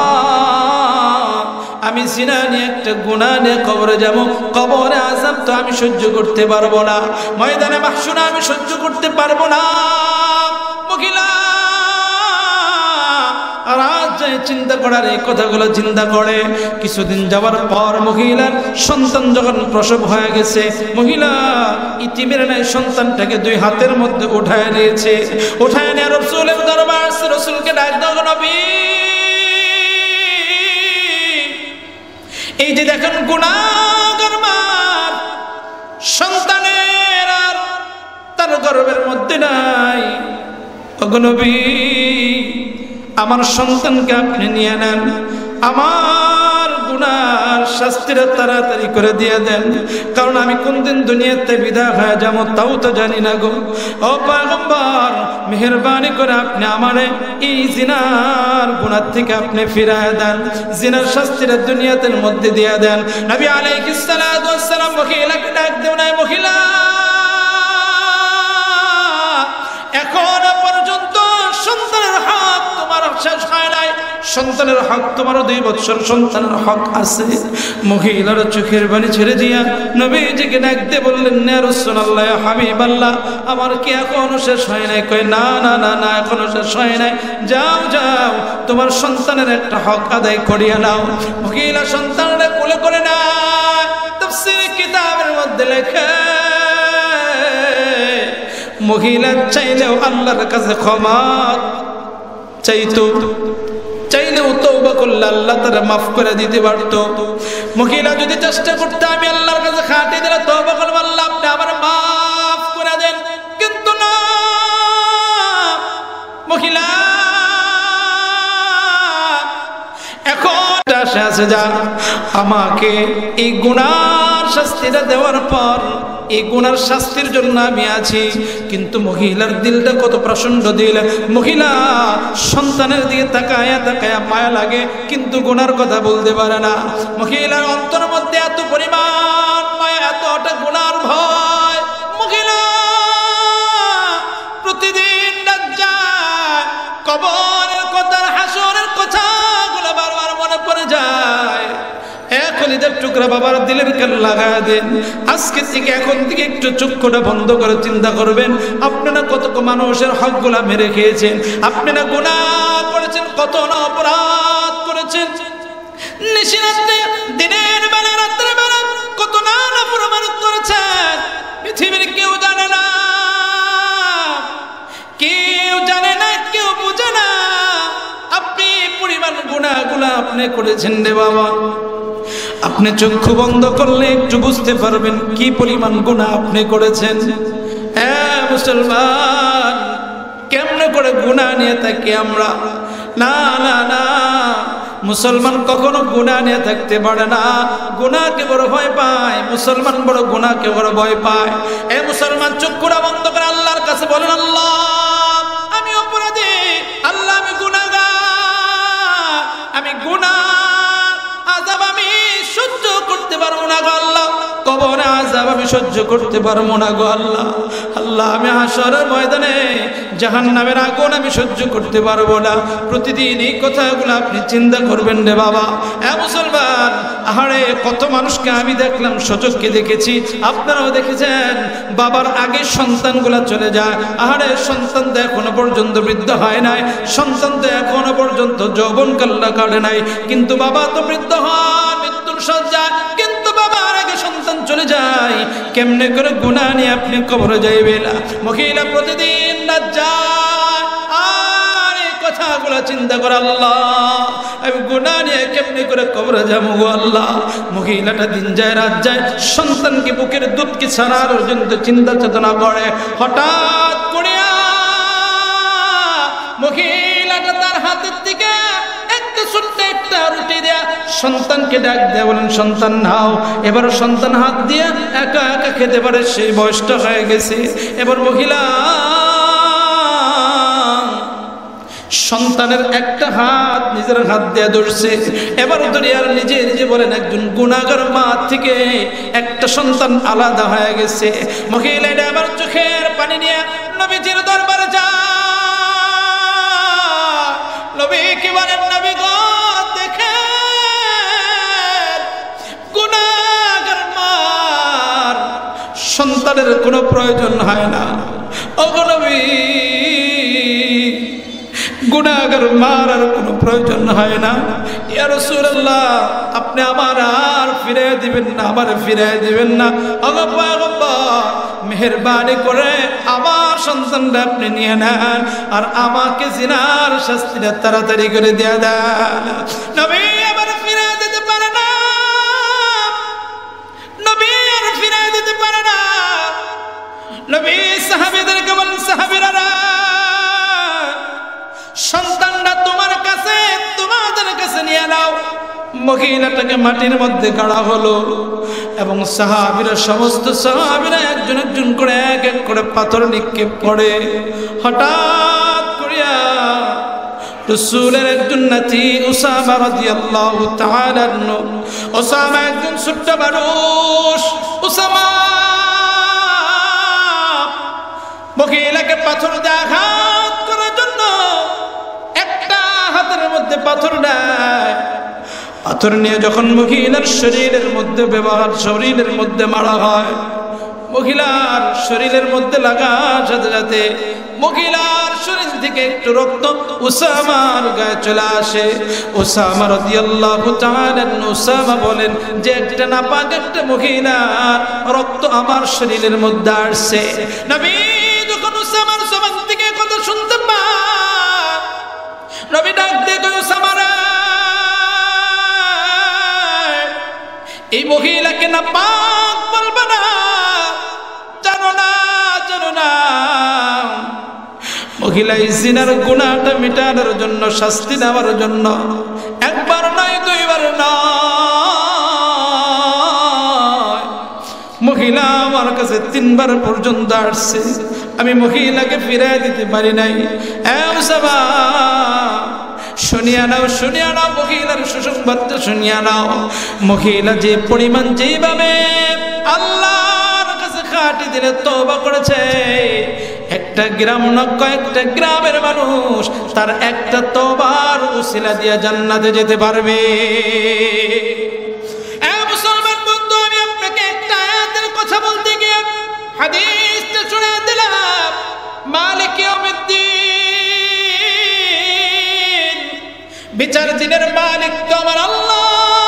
আমি জিনা নিয়ে একটা গুনাহ নিয়ে কবরে যাব, কবরে আযাব তো আমি সহ্য করতে পারবো না, ময়দানে মাহশরে আমি সহ্য করতে পারবো না। মহিলা রাত যায় চিন্তা করার এই কথাগুলো চিন্তা করে। কিছুদিন যাওয়ার পর মহিলার সন্তান যখন প্রসব হয়ে গেছে, মহিলা ইতিমের নাই সন্তানটাকে দুই হাতের মধ্যে উঠায় নিয়েছে। উঠায় নিয়ে রাসূলের দরবার আসছে, রাসূলকে ডাক দাও নবী, এই যে দেখেন গুনাহগার মা সন্তানের আর তার গর্ভের মধ্যে নাই, ওগো নবী আমার সন্তানকে আপনি নিয়ে নেন, আমার গুনার শাস্তিটা তাড়াতাড়ি করে দিয়ে দেন, কারণ আমি কোনদিন দুনিয়াতে বিদায় হয়ে যাবো তাও তো জানি না গো। ও পয়গম্বর মেহেরবানি করে আপনি আমারে এই জিনার গুনাহ থেকে আপনি ফিরায় দেন, জিনার শাস্তিটা দুনিয়াতে মধ্যে দিয়ে দেন। নবী আলাইহিস সালাতু ওয়াস সালাম মহিলাকে ডাক দেন, না মহিলা এখন পর্যন্ত সন্তানের হক তোমার শেষ হয় নাই, সন্তানের হক তোমারও 2 বছর সন্তানের হক আছে। মহিলার চোখের পানি ছেড়ে দিয়া নবীজিকে ডাকতে বললেন, ইয়া রাসূলুল্লাহ ইয়া হাবিবাল্লাহ আমার কি এখনো শেষ হয় নাই? কই না না না না এখনো শেষ হয় নাই, যাও যাও তোমার সন্তানের একটা হক আদায় করিয়া নাও। মহিলা সন্তানকে কোলে করে না, তাফসীর কিতাবের মধ্যে লেখা মহিলা চাইলেও আল্লাহর কাছে ক্ষমা চাইলেও তওবা করলে আল্লাহ তারা মাফ করে দিতে পারত। মহিলা যদি চেষ্টা করতে আমি আল্লাহর কাছে খাটি দিলে তওবা করব, আল্লাহ আপনি আমার মাফ করে দেন, কিন্তু না, মহিলা এখন আসে যা আমাকে এই গুনার শাস্তিটা দেওয়ার পর এই গুনার শাস্তির জন্য আমি আছি। কিন্তু মহিলার দিলটা কত প্রচন্ড দিল, মহিলা সন্তানের দিকে তাকায়া তাকায়া মায়া লাগে কিন্তু গুনার কথা বলতে পারে না। মহিলার অন্তরের মধ্যে এত পরিমাণ মায়া, এতটা গুনার ভয়, মহিলা প্রতিদিন ডাক যায়, কবরের কথা হাসরের কথাগুলো বারবার মনে পড়ে যায়। কলিজার টুকরা বাবার দিলের কান লাগায় দেন, আজকে থেকে এখন থেকে একটু চক্ষুটা বন্ধ করে চিন্তা করবেন আপনারা কত মানুষের হকগুলা মেরে খেয়েছেন, আপনারা গুনাহ করেছেন, কত না অপরাধ করেছেন। নিশিরাতে দিনের বেলা রাতের বেলা কত নাফরমান করেছেন পৃথিবীর কেউ জানে না, কেউ জানে না, কেউ বুঝে না আপনি পরিমাণ গুনাহগুলো আপনি করেছেন রে বাবা। আপনি চক্ষু বন্ধ করলে একটু বুঝতে পারবেন কি পরিমাণ গুনাহ আপনি করেছেন। হ্যাঁ মুসলমান, কেমনে করে গুনাহ নিয়ে থাকি আমরা? না না না, মুসলমান কখনো গুনাহ নিয়ে থাকতে পারে না। গুনাহকে বড় ভয় পায় মুসলমান, বড় গুনাহকে বড় ভয় পায়। এ মুসলমান, চক্ষুটা বন্ধ করে আল্লাহর কাছে বলেন, আল্লাহ আমি অপরাধী, আল্লাহ আমি গুনাহগার, আমি গুনাহ আযাব আমি সহ্য করতে পারবো না গো আল্লাহ, কবরে আযাব আমি সহ্য করতে পারবো না গো আল্লাহ। আল্লাহ আমি হাশরের ময়দানে জাহান্নামের আগুন আমি সহ্য করতে পারবো না। প্রতিদিন এই কথাগুলো আপনি চিন্তা করবেন রে বাবা। এ মুসলমান, আহারে কত মানুষকে আমি দেখলাম, সচক্ষে দেখেছি, আপনারাও দেখেছেন, বাবার আগে সন্তানগুলা চলে যায়। আহারে সন্তান তো এখনো পর্যন্ত বৃদ্ধ হয় নাই, সন্তান তো এখনো পর্যন্ত যৌবন কাল্লা কাটে নাই, কিন্তু বাবা তো বৃদ্ধ হয় মৃত্যুর শয্যায়, কিন্তু বাবার আগে সন্তান চলে যায়। কেমনে করে গুনাহ নিয়ে আপনি কবরে যাইবেন? মহিলা প্রতিদিন রাত যায় আর এই কথাগুলো চিন্তা করে, আল্লাহ আমি গুনাহ নিয়ে কেমনে করে কবরে যাবো গো আল্লাহ। মহিলাটা দিন যায় রাত যায়, সন্তানকে বুকের দুধকে ছাড়ার পর্যন্ত চিন্তা চেতনা করে। হঠাৎ করিয়া মহিলাটা তার হাতের দিকে একটা ছোট্ট একটা রুটি দেয়া সন্তানকে ডাক দেয়া বলেন, সন্তান নাও। এবার সন্তান হাত দিয়ে একা একা খেতে পারে, সেই বয়সটা হয়ে গেছে। এবার মহিলা সন্তানের একটা হাত নিজের হাত দিয়ে ধরছে। এবার দুনিয়ার নিজে নিজে বলেন, একজন গুনাহগার মা থেকে একটা সন্তান আলাদা হয়ে গেছে। মহিলা এটা আবার চোখের পানি নিয়ে নবীজির দরবারে যায়। নবী কি বলেন, নবী গো দেখেন, গুনাহগার মার সন্তানের কোনো প্রয়োজন হয় না। ওগো নবী, গুনাহগার মার আর কোনো প্রয়োজন হয় না। ইয়া রাসূলুল্লাহ, আপনি আমার আর ফিরিয়ে দিবেন না, আমার ফিরিয়ে দিবেন না। ওগো পয়গম্বর, মেহেরবানি করে আমার সন্তানটা আপনি নিয়ে নেন আর আমাকে জিনার শাস্তিটা তাড়াতাড়ি করে দিয়ে দেন। নবী আবার ফিরিয়ে দিতে পারে না, নবী আর ফিরিয়ে দিতে পারে না। নবী সাহাবীদেরকে বলেন, সাহাবীরা সন্তানটা তোমার কাছে, তোমাদের কাছে নিয়ে নাও। মহিলাটাকে মাটির মধ্যে গাড়া হলো এবং সাহাবীরা, সমস্ত সাহাবীরা একজন একজন করে এক এক করে পাথর নিক্ষেপ করে। হঠাৎ করিয়া রাসূলের একজন নাতি উসামা রাদিয়াল্লাহু তাআলা আনহু, উসামা একজন ছোট্ট মানুষ, উসামা মহিলাকে পাথর দিয়ে আঘাত করার জন্য একটা হাতের মধ্যে পাথর নেয়। পাথর নিয়ে যখন মহিলার শরীরের মধ্যে ব্যবহার, শরীরের মধ্যে মারা হয়, মহিলার শরীরের মধ্যে লাগার সাথে সাথে মহিলার শরীর থেকে একটু রক্ত উসামার গায়ে চলে আসে। উসামা রাদিয়াল্লাহু তাআলা উসামা বলেন যে একটা নাপাক একটা মহিলার রক্ত আমার শরীরের মধ্যে আসছে। নবী যখন উসামার জবান থেকে কথা শুনতে পান, নবী ডাক দিয়ে কয়, উসামা রে, এই মহিলাকে নাপাক বলবে না, জানো না, জানো না মহিলা জিনার গুনাহটা মিটানোর জন্য, শাস্তি দেওয়ার জন্য একবার নয় দুইবার নয়, মহিলা আমার কাছে 3 বার পর্যন্ত আসছে, আমি মহিলাকে ফিরিয়ে দিতে পারি নাই। উসামা শুনিয়া নাও, শুনিয়া নাও, মহিলার সুসংবাদটা শুনিয়া নাও। মহিলা যে পরিমাণ যেভাবে আল্লাহর কাছে খাঁটি দিলে তওবা করেছে, একটা গ্রাম না কয়েকটা গ্রামের মানুষ তার একটা তওবার উসিলা দিয়া জান্নাতে যেতে পারবে। মুসলমান বন্ধু, আমি আপনাকে একটা আয়াতের কথা বলতে গিয়ে হাদিসটা শুনে দিলাম। মালিক ইয়াউমিদ্দিন, বিচার দিনের মালিক তো আমার আল্লাহ।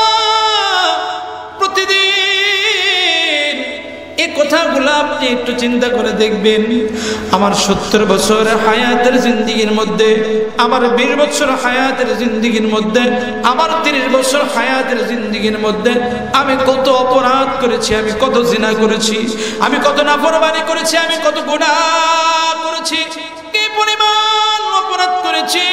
কথাগুলো আপনি একটু চিন্তা করে দেখবেন। আমার 70 বছরের হায়াতের জিন্দেগির মধ্যে, আমার 20 বছর হায়াতের জিন্দেগির মধ্যে, আমার 30 বছর হায়াতের জিন্দেগির মধ্যে আমি কত অপরাধ করেছি, আমি কত জিনা করেছি, আমি কত নাফরমানি করেছি, আমি কত গুনাহ করেছি, কি পরিমাণ অপরাধ করেছি।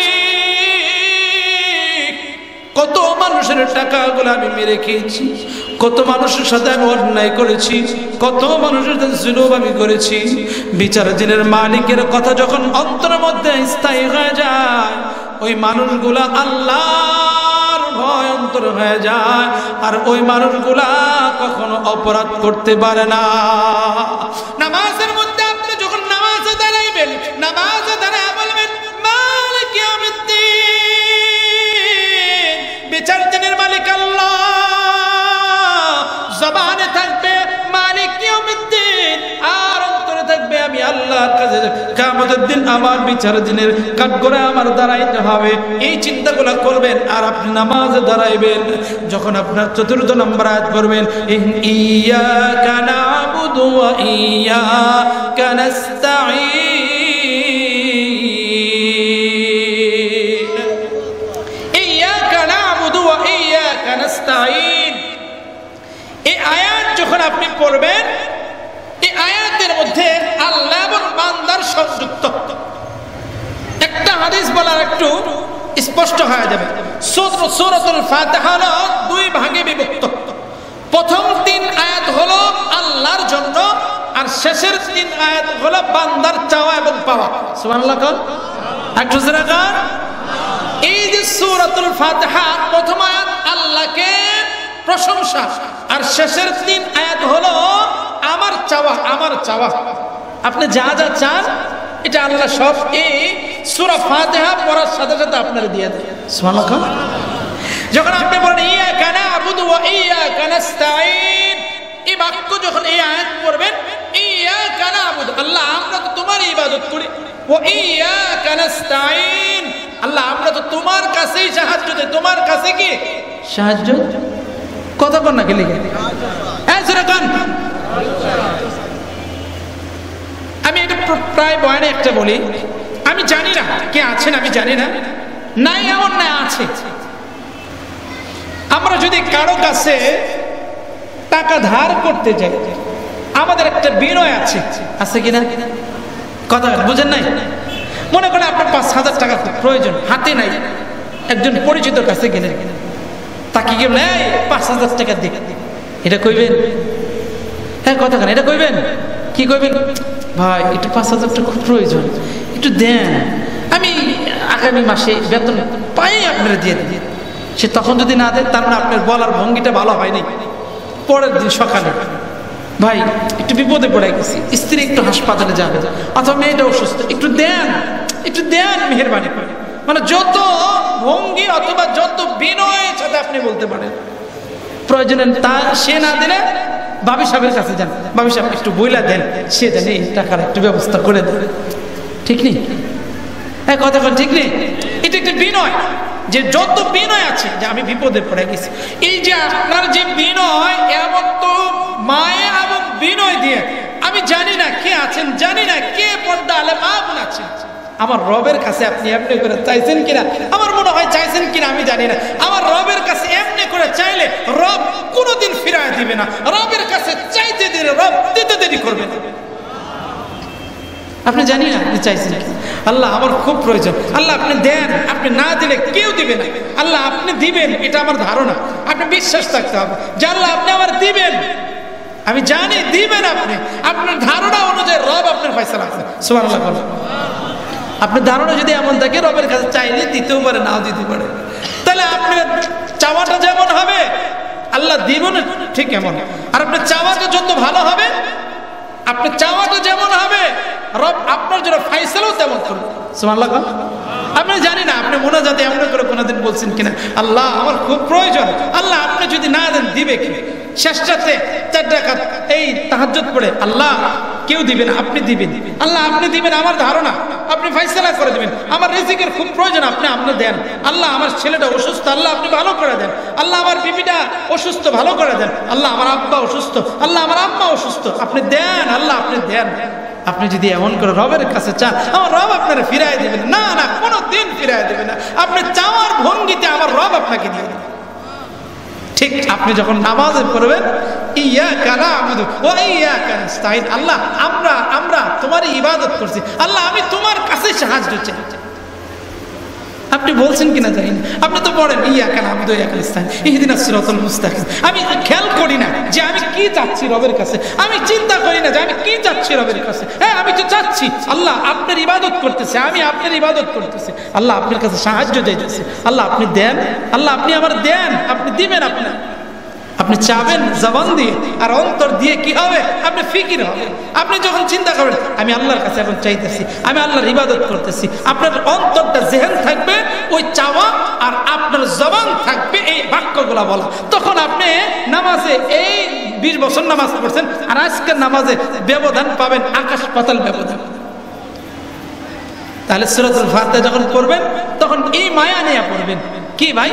কত মানুষের টাকাগুলো আমি মেরে খেয়েছি, কত মানুষের সাথে আমি অন্যায় করেছি, কত মানুষের সাথে জুলুম আমি করেছি। বিচার দিনের মালিকের কথা যখন অন্তরের মধ্যে স্থায়ী হয়ে যায়, ওই মানুষগুলা আল্লাহর ভয় অন্তর হয়ে যায়, আর ওই মানুষগুলা কখনো অপরাধ করতে পারে না। নামাজের মধ্যে আপনি যখন নামাজে দাঁড়াইবেন, নামাজে দাঁড়ায় বলবেন মালিক ইয়াউমিদ্দিন, বিচার দিনের মালিক আল্লাহ, জবানে থাকবে মালিক ইয়াউমিদ্দিন, আর অন্তরে থাকবে আমি আল্লাহর কাছে কিয়ামতের দিন আমার বিচার দিনের কাঠগড়ায় আমার দাঁড়াইতে হবে। এই চিন্তাগুলো করবেন আর আপনি নামাজে দাঁড়াইবেন। যখন আপনার 4র্থ নম্বর আয়াত পড়বেন, ইয়্যাকা না'বুদু ওয়া ইয়্যাকা নাস্তাঈন, ইয়্যাকা না'বুদু ওয়া ইয়্যাকা নাস্তাঈন। এই আয়াত যখন আপনি পড়বেন, এই আয়াতের মধ্যে আল্লাহ এবং বান্দার সংযুক্ত। একটা হাদিস বলার একটু স্পষ্ট হয়ে যাবে। সূরাতুল ফাতিহা হলো 2 ভাগে বিভক্ত। প্রথম 3 আয়াত হলো আল্লাহর জন্য, আর শেষের 3 আয়াত হলো বান্দার চাওয়া এবং পাওয়া। সুবহানাল্লাহ কোন একটু জোরে কোন। এই যে সূরাতুল ফাতিহা, প্রথম আয়াত আল্লাহকে প্রশংসা, আর শেষের 3 আয়াত হলো আমার চাওয়া, আমার চাওয়া। আপনি যা যা চান এটা আল্লাহ সব এই সূরা ফাতিহা পড়ার সাথে সাথে আপনাকে দিয়ে দেয়। সুবহানাল্লাহ। যখন আপনি বলেন ইয়্যাকা না'বুদু ওয়া ইয়্যাকা নাস্তাঈন, এই বাক্য যখন এই আয়াত পড়বেন, ইয়্যাকা না'বুদু, আল্লাহ আমরা তো তোমার ইবাদত করি, ওয়া ইয়্যাকা নাস্তাঈন, আল্লাহ আমরা তো তোমার কাছেই সাহায্য দেই। তোমার কাছে কি সাহায্য? কতক্ষণ নাকি লিখে আমি এটা প্রায় বয়ানে একটা বলি, আমি জানি না কে আছেন, আমি জানি না, নাই এমন না, আছে। আমরা যদি কারো কাছে টাকা ধার করতে যাই, আমাদের একটা বিনয় আছে, আছে কিনা? কথা বুঝেন নাই? মনে করেন আপনার 5,000 টাকা প্রয়োজন, হাতে নাই, একজন পরিচিত কাছে গেলেন, তাকে কি বলে 5,000 টাকা দিক, এটা কইবেন? হ্যাঁ কথা কেন, এটা কইবেন? কি কইবেন? ভাই একটু 5,000 টাকা খুব প্রয়োজন, একটু দেন, আমি আগামী মাসে বেতন পাই আপনারা দিয়ে দিন। সে তখন যদি না দেন, তার মানে আপনার বলার ভঙ্গিটা ভালো হয়নি। পরের দিন সকালে, ভাই একটু বিপদে পড়ে গেছি, স্ত্রী একটু হাসপাতালে যাবে, অথবা মেয়েটা অসুস্থ, একটু দেন, একটু দেন মেহেরবানি করে। মানে যত ভঙ্গি অথবা যত বিনয়ের সাথে আপনি বলতে পারেন, প্রয়োজনে তা সে না দিলে ভাবি সাহেবের কাছে যান, ভাবি সাহেব একটু বইলা দেন, সে জানে এই টাকার একটু ব্যবস্থা করে দেন। ঠিক নেই? হ্যাঁ কথা বল, ঠিক নেই? এটা একটা বিনয়, যে যত বিনয় আছে, যে আমি বিপদে পড়ে গেছি, এই যে আপনার যে বিনয়, এমন তো মায়া এবং বিনয় দিয়ে, আমি জানি না কে আছেন, জানি না কে পর্দা আলে মা বোন আছেন, আমার রবের কাছে আপনি এমনি করে চাইছেন কিনা, আমার মনে হয় চাইছেন কিনা আমি জানি না। আমার রবের কাছে এমনি করে চাইলে রব কোনোদিন ফিরায় দিবে না। রবের কাছে চাইতে দিলে রব দিতে দেরি করবে না। আপনি জানি না আপনি চাইছেন, আল্লাহ আমার খুব প্রয়োজন, আল্লাহ আপনি দেন, আপনি না দিলে কেউ দিবে না, আল্লাহ আপনি দিবেন, এটা আমার ধারণা। আপনি বিশ্বাস থাকতে হবে যে আল্লাহ আপনি আমার দিবেন, আমি জানি দিবেন আপনি, আপনার ধারণা অনুযায়ী রব আপনার ফয়সালা আছে। সুবহানাল্লাহ। আপনার ধারণা যদি এমন থাকে, রবের কাছে চাইলে দিতেও পারে, নাও দিতে পারে, তাহলে আপনার চাওয়াটা যেমন হবে আল্লাহ দিবেন ঠিক এমন। আর আপনার চাওয়াটা যত ভালো হবে, আপনার চাওয়াটা যেমন হবে, রব আপনার জন্য ফয়সালাও তেমন করবে। সুবহানাল্লাহ। আপনি জানি না আপনি মোনাজাতে এমন করে কোনোদিন বলছেন কিনা, আল্লাহ আমার খুব প্রয়োজন, আল্লাহ আপনি যদি না দেন দিবে কি? শেষটাতে 4 রাকাত এই তাহাজ্জুদ পড়ে, আল্লাহ কেউ দিবেন, আপনি দিবেন, আল্লাহ আপনি দিবেন, আমার ধারণা আপনি ফাইসালা করে দেবেন। আমার রিজিকের খুব প্রয়োজন, আপনি দেন। আল্লাহ আমার ছেলেটা অসুস্থ, আল্লাহ আপনি ভালো করে দেন। আল্লাহ আমার বিবিটা অসুস্থ, ভালো করে দেন। আল্লাহ আমার আব্বা অসুস্থ, আল্লাহ আমার আম্মা অসুস্থ, আপনি দেন। আল্লাহ আপনি দেন। আপনি যদি এমন করে রবের কাছে চান, আমার রব আপনারা ফিরাই দেবেন না, না কোনো দিন ফিরাই দেবে না। আপনি চাওয়ার ভঙ্গিতে আমার রব আপনাকে দিয়ে দেবে। ঠিক আপনি যখন নামাজে পড়বেন, ইয়াকা না'বুদু ওয়া ইয়াকা নাস্তাঈন, আল্লাহ আমরা তোমার ইবাদত করছি, আল্লাহ আমি তোমার কাছে সাহায্য চাই। আপনি বলছেন কিনা জানি না, আপনি তো পড়েন ইয়াকা না'বুদু ওয়া ইয়াকা নাস্তাঈন ইহদিনাস সিরাতাল মুস্তাকিম। আমি খেয়াল করি না যে আমি কি চাচ্ছি রবের কাছে, আমি চিন্তা করি না যে আমি কি চাচ্ছি রবের কাছে। হ্যাঁ, আমি তো চাচ্ছি আল্লাহ আপনার ইবাদত করতেছে, আমি আপনার ইবাদত করতেছি, আল্লাহ আপনার কাছে সাহায্য চাইতেছি, আল্লাহ আপনি দেন, আল্লাহ আপনি আমার দেন, আপনি দিবেন। আপনি চাবেন জবান দিয়ে, আর অন্তর দিয়ে কি হবে, আপনি ফিকির হবে। আপনি যখন চিন্তা করবেন আমি আল্লাহর কাছে এখন চাইতেছি, আমি আল্লাহর ইবাদত করতেছি, আপনার অন্তরটা জেহেন থাকবে ওই চাওয়া, আর আপনার জবান থাকবে এই বাক্যগুলা বলা। তখন আপনি নামাজে এই 20 বছর নামাজ পড়ছেন, আর আজকের নামাজে ব্যবধান পাবেন আকাশ পাতাল ব্যবধান। তাহলে সূরাতুল ফাতিহা যখন পড়বেন তখন এই মায়া নিয়ে পড়বেন, কি ভাই,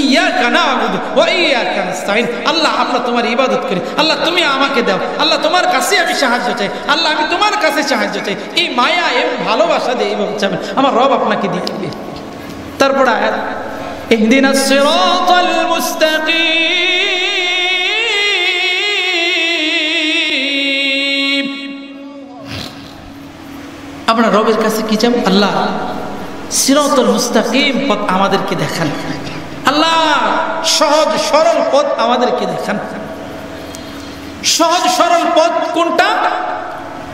ইয়াকা না'বুদু ওয়া ইয়াকা নাস্তাঈন, আল্লাহ আমরা তোমার ইবাদত করি, আল্লাহ তুমি আমাকে দাও, আল্লাহ তোমার কাছে আমি সাহায্য চাই, আল্লাহ আমি তোমার কাছে সাহায্য চাই। এই মায়া এই ভালোবাসা দিয়ে এইভাবে চাবেন, আমার রব আপনাকে দিয়ে দিবে। তারপর আয়াত, ইহদিনাস সিরাতাল মুস্তাকিম। আমরা রবের কাছে কি চাই, আল্লাহ সিরাতাল মুস্তাকিম পথ আমাদেরকে দেখান, আল্লাহ সহজ সরল পথ আমাদেরকে দেখান। সহজ সরল পথ কোনটা,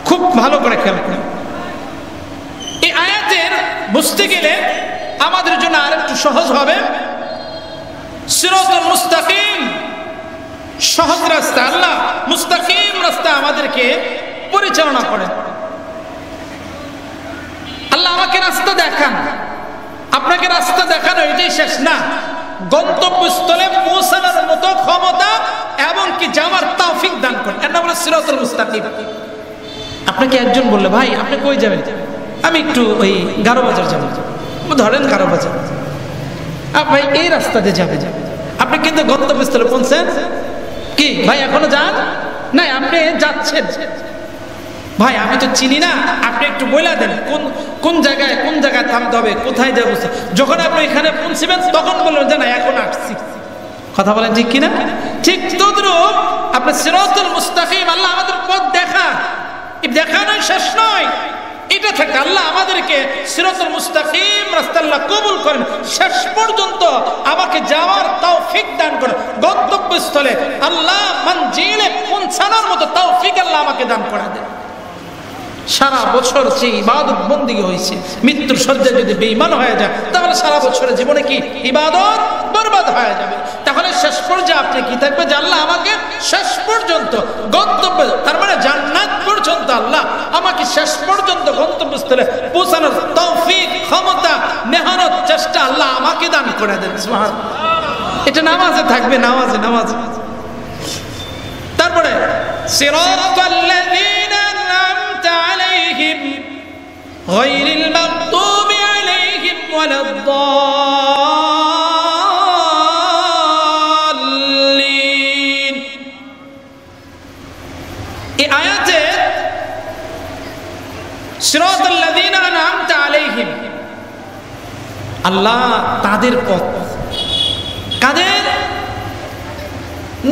খুব ভালো করে খেয়াল করুন। এই আয়াতের বুঝতে গেলে আমাদের জন্য আরেকটু সহজ হবে। সিরাতাল মুস্তাকিম সহজ রাস্তা, আল্লাহ মুস্তাকিম রাস্তা আমাদেরকে পরিচালনা করেন। আল্লাহ আমাকে রাস্তা দেখান, আপনাকে রাস্তা দেখানো এটাই শেষ না, গন্তব্যস্থলে পৌঁছানোর মতো ক্ষমতা এবং কি যাওয়ার তৌফিক দান করেন। এর নাম হলো সিরাতাল মুস্তাকিম। আপনাকে একজন বললে ভাই আপনি কই যাবেন, আমি একটু ওই গারো বাজার যাবো, ধরেন গারো বাজার, ভাই এই রাস্তা দিয়ে যাবে, আপনি কিন্তু গন্তব্যস্থলে পৌঁছেন, কি ভাই এখনো যান না, আপনি যাচ্ছেন, ভাই আমি তো চিনি না, আপনি একটু বলে দেন কোন জায়গায় থামতে হবে, কোথায় যাবো। যখন আপনি এখানে পৌঁছবেন তখন বলবেন যে না এখন আসছি। কথা বলেন ঠিক কিনা? ঠিক তদ্রূপ আপনি সিরাতাল মুস্তাকিম, আল্লাহ আমাদের পথ দেখানোই শেষ নয়, এটা থেকে আল্লাহ আমাদেরকে সিরাতাল মুস্তাকিম রাস্তা আল্লাহ কবুল করেন, শেষ পর্যন্ত আমাকে যাওয়ার তৌফিক দান করেন, গন্তব্যস্থলে আল্লাহ মঞ্জিলে পৌঁছানোর মতো তৌফিক আল্লাহ আমাকে দান করে দেন। সারা বছর যে ইবাদত বন্দেগী হয়েছে, মৃত্যুর শয্যায় যদি বেঈমান হয়ে যায় তাহলে সারা বছরের জীবনে কি ইবাদত বরবাদ হয়ে যাবে। তাহলে শেষ পর্যায়ে আপনি কি থাকবে যে আল্লাহ আমাকে শেষ পর্যন্ত গন্তব্য, তার মানে জান্নাত পর্যন্ত আল্লাহ আমাকে শেষ পর্যন্ত গন্তব্যস্থলে পৌঁছানোর তৌফিক, ক্ষমতা, মেহনত, চেষ্টা আল্লাহ আমাকে দান করে দেন। সুবহানাল্লাহ। এটা নামাজে থাকবে, নামাজে। তারপরে সিরাতাল্লাযীনা আন'আমতা আলাইহিম গায়রিল মাগদুবি আলাইহিম ওয়ালাদ-দাল্লিন। এই আয়াতে সিরাতাল্লাযীনা আন'আমতা আলাইহিম, আল্লাহ তাদের পথ, কাদের,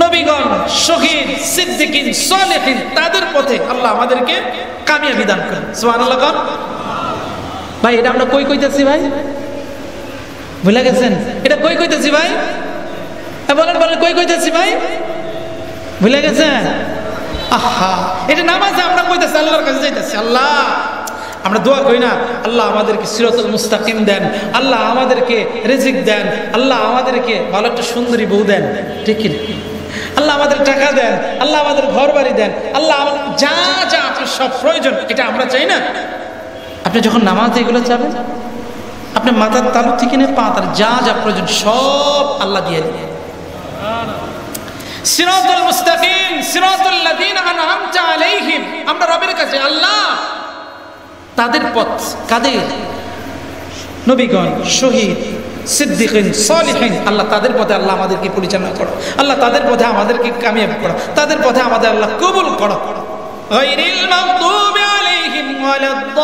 নবীগণ, শহীদ, সিদ্দিকিন, সালেহিন, তাদের পথে আল্লাহ আমাদেরকে কামিয়াবি দান করেন। সুবহানাল্লাহ। ভাই এটা আমরা কই কইতেছি ভাই, ভুলে গেছেন? এটা কই কইতেছি ভাই, বলেন কই কইতেছি ভাই, ভুলে গেছেন? আহা, এটা নামাজে আমরা কইতেছি, আল্লাহর কাছে যাইতেছি। আল্লাহ আমরা দোয়া করি না, আল্লাহ আমাদেরকে সিরাতাল মুস্তাকিম দেন, আল্লাহ আমাদেরকে রিজিক দেন, আল্লাহ আমাদেরকে ভালো একটা সুন্দরী বউ দেন, ঠিক কি? আল্লাহ আমাদের টাকা দেন, আল্লাহ আমাদের ঘর বাড়ি দেন, আল্লাহ যা আপনার সব প্রয়োজন, এটা আমরা চাই না? আপনি যখন নামাজে এগুলো চাবেন, আপনি মাথার তালু থেকে নিয়ে পা তার যা প্রয়োজন সব আল্লাহ দিয়ে দিবেন। সিরাতাল মুস্তাকিম সিরাতাল্লাযীনা আন'আমতা আলাইহিম, আমরা রবের কাছে আল্লাহ তাদের পথ কাদের? নবীগণ, শহীদ, সিদ্দিকিন, সালিহিন। আল্লাহ তাদের পথে আল্লাহ আমাদেরকে পরিচালনা করো, আল্লাহ তাদের পথে আমাদেরকে কামিয়াব করো, তাদের পথে আমাদের আল্লাহ কবুল করো। গায়রিল মাগদুবি আলাইহিম ওয়ালাদ-দাল্লিন,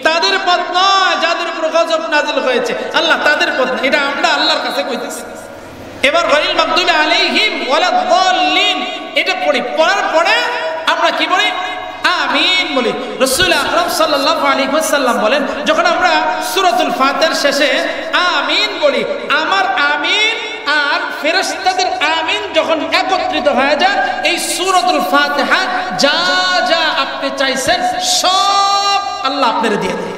তাদের পথ নয় যাদের উপর গজব নাযিল হয়েছে, আল্লাহ তাদের পথ না। এটা আমরা আল্লাহর কাছে কইতেছি। এবার গায়রিল মাগদুবি আলাইহিম ওয়ালাদ-দাল্লিন এটা পড়ি, পড়ার পরে আমরা কি বলি? আমিন বলি। রাসূল আকরাম সাল্লাল্লাহু আলাইহি ওয়াসাল্লাম বলেন, যখন আমরা সূরাতুল ফাতিহার শেষে আমিন বলি, আমার আমিন আর ফেরেশতাদের আমিন যখন একত্রিত হয়ে যায়, এই সূরাতুল ফাতিহা যা যা আপনি চাইছেন সব আল্লাহ আপনারে দিয়ে দেয়।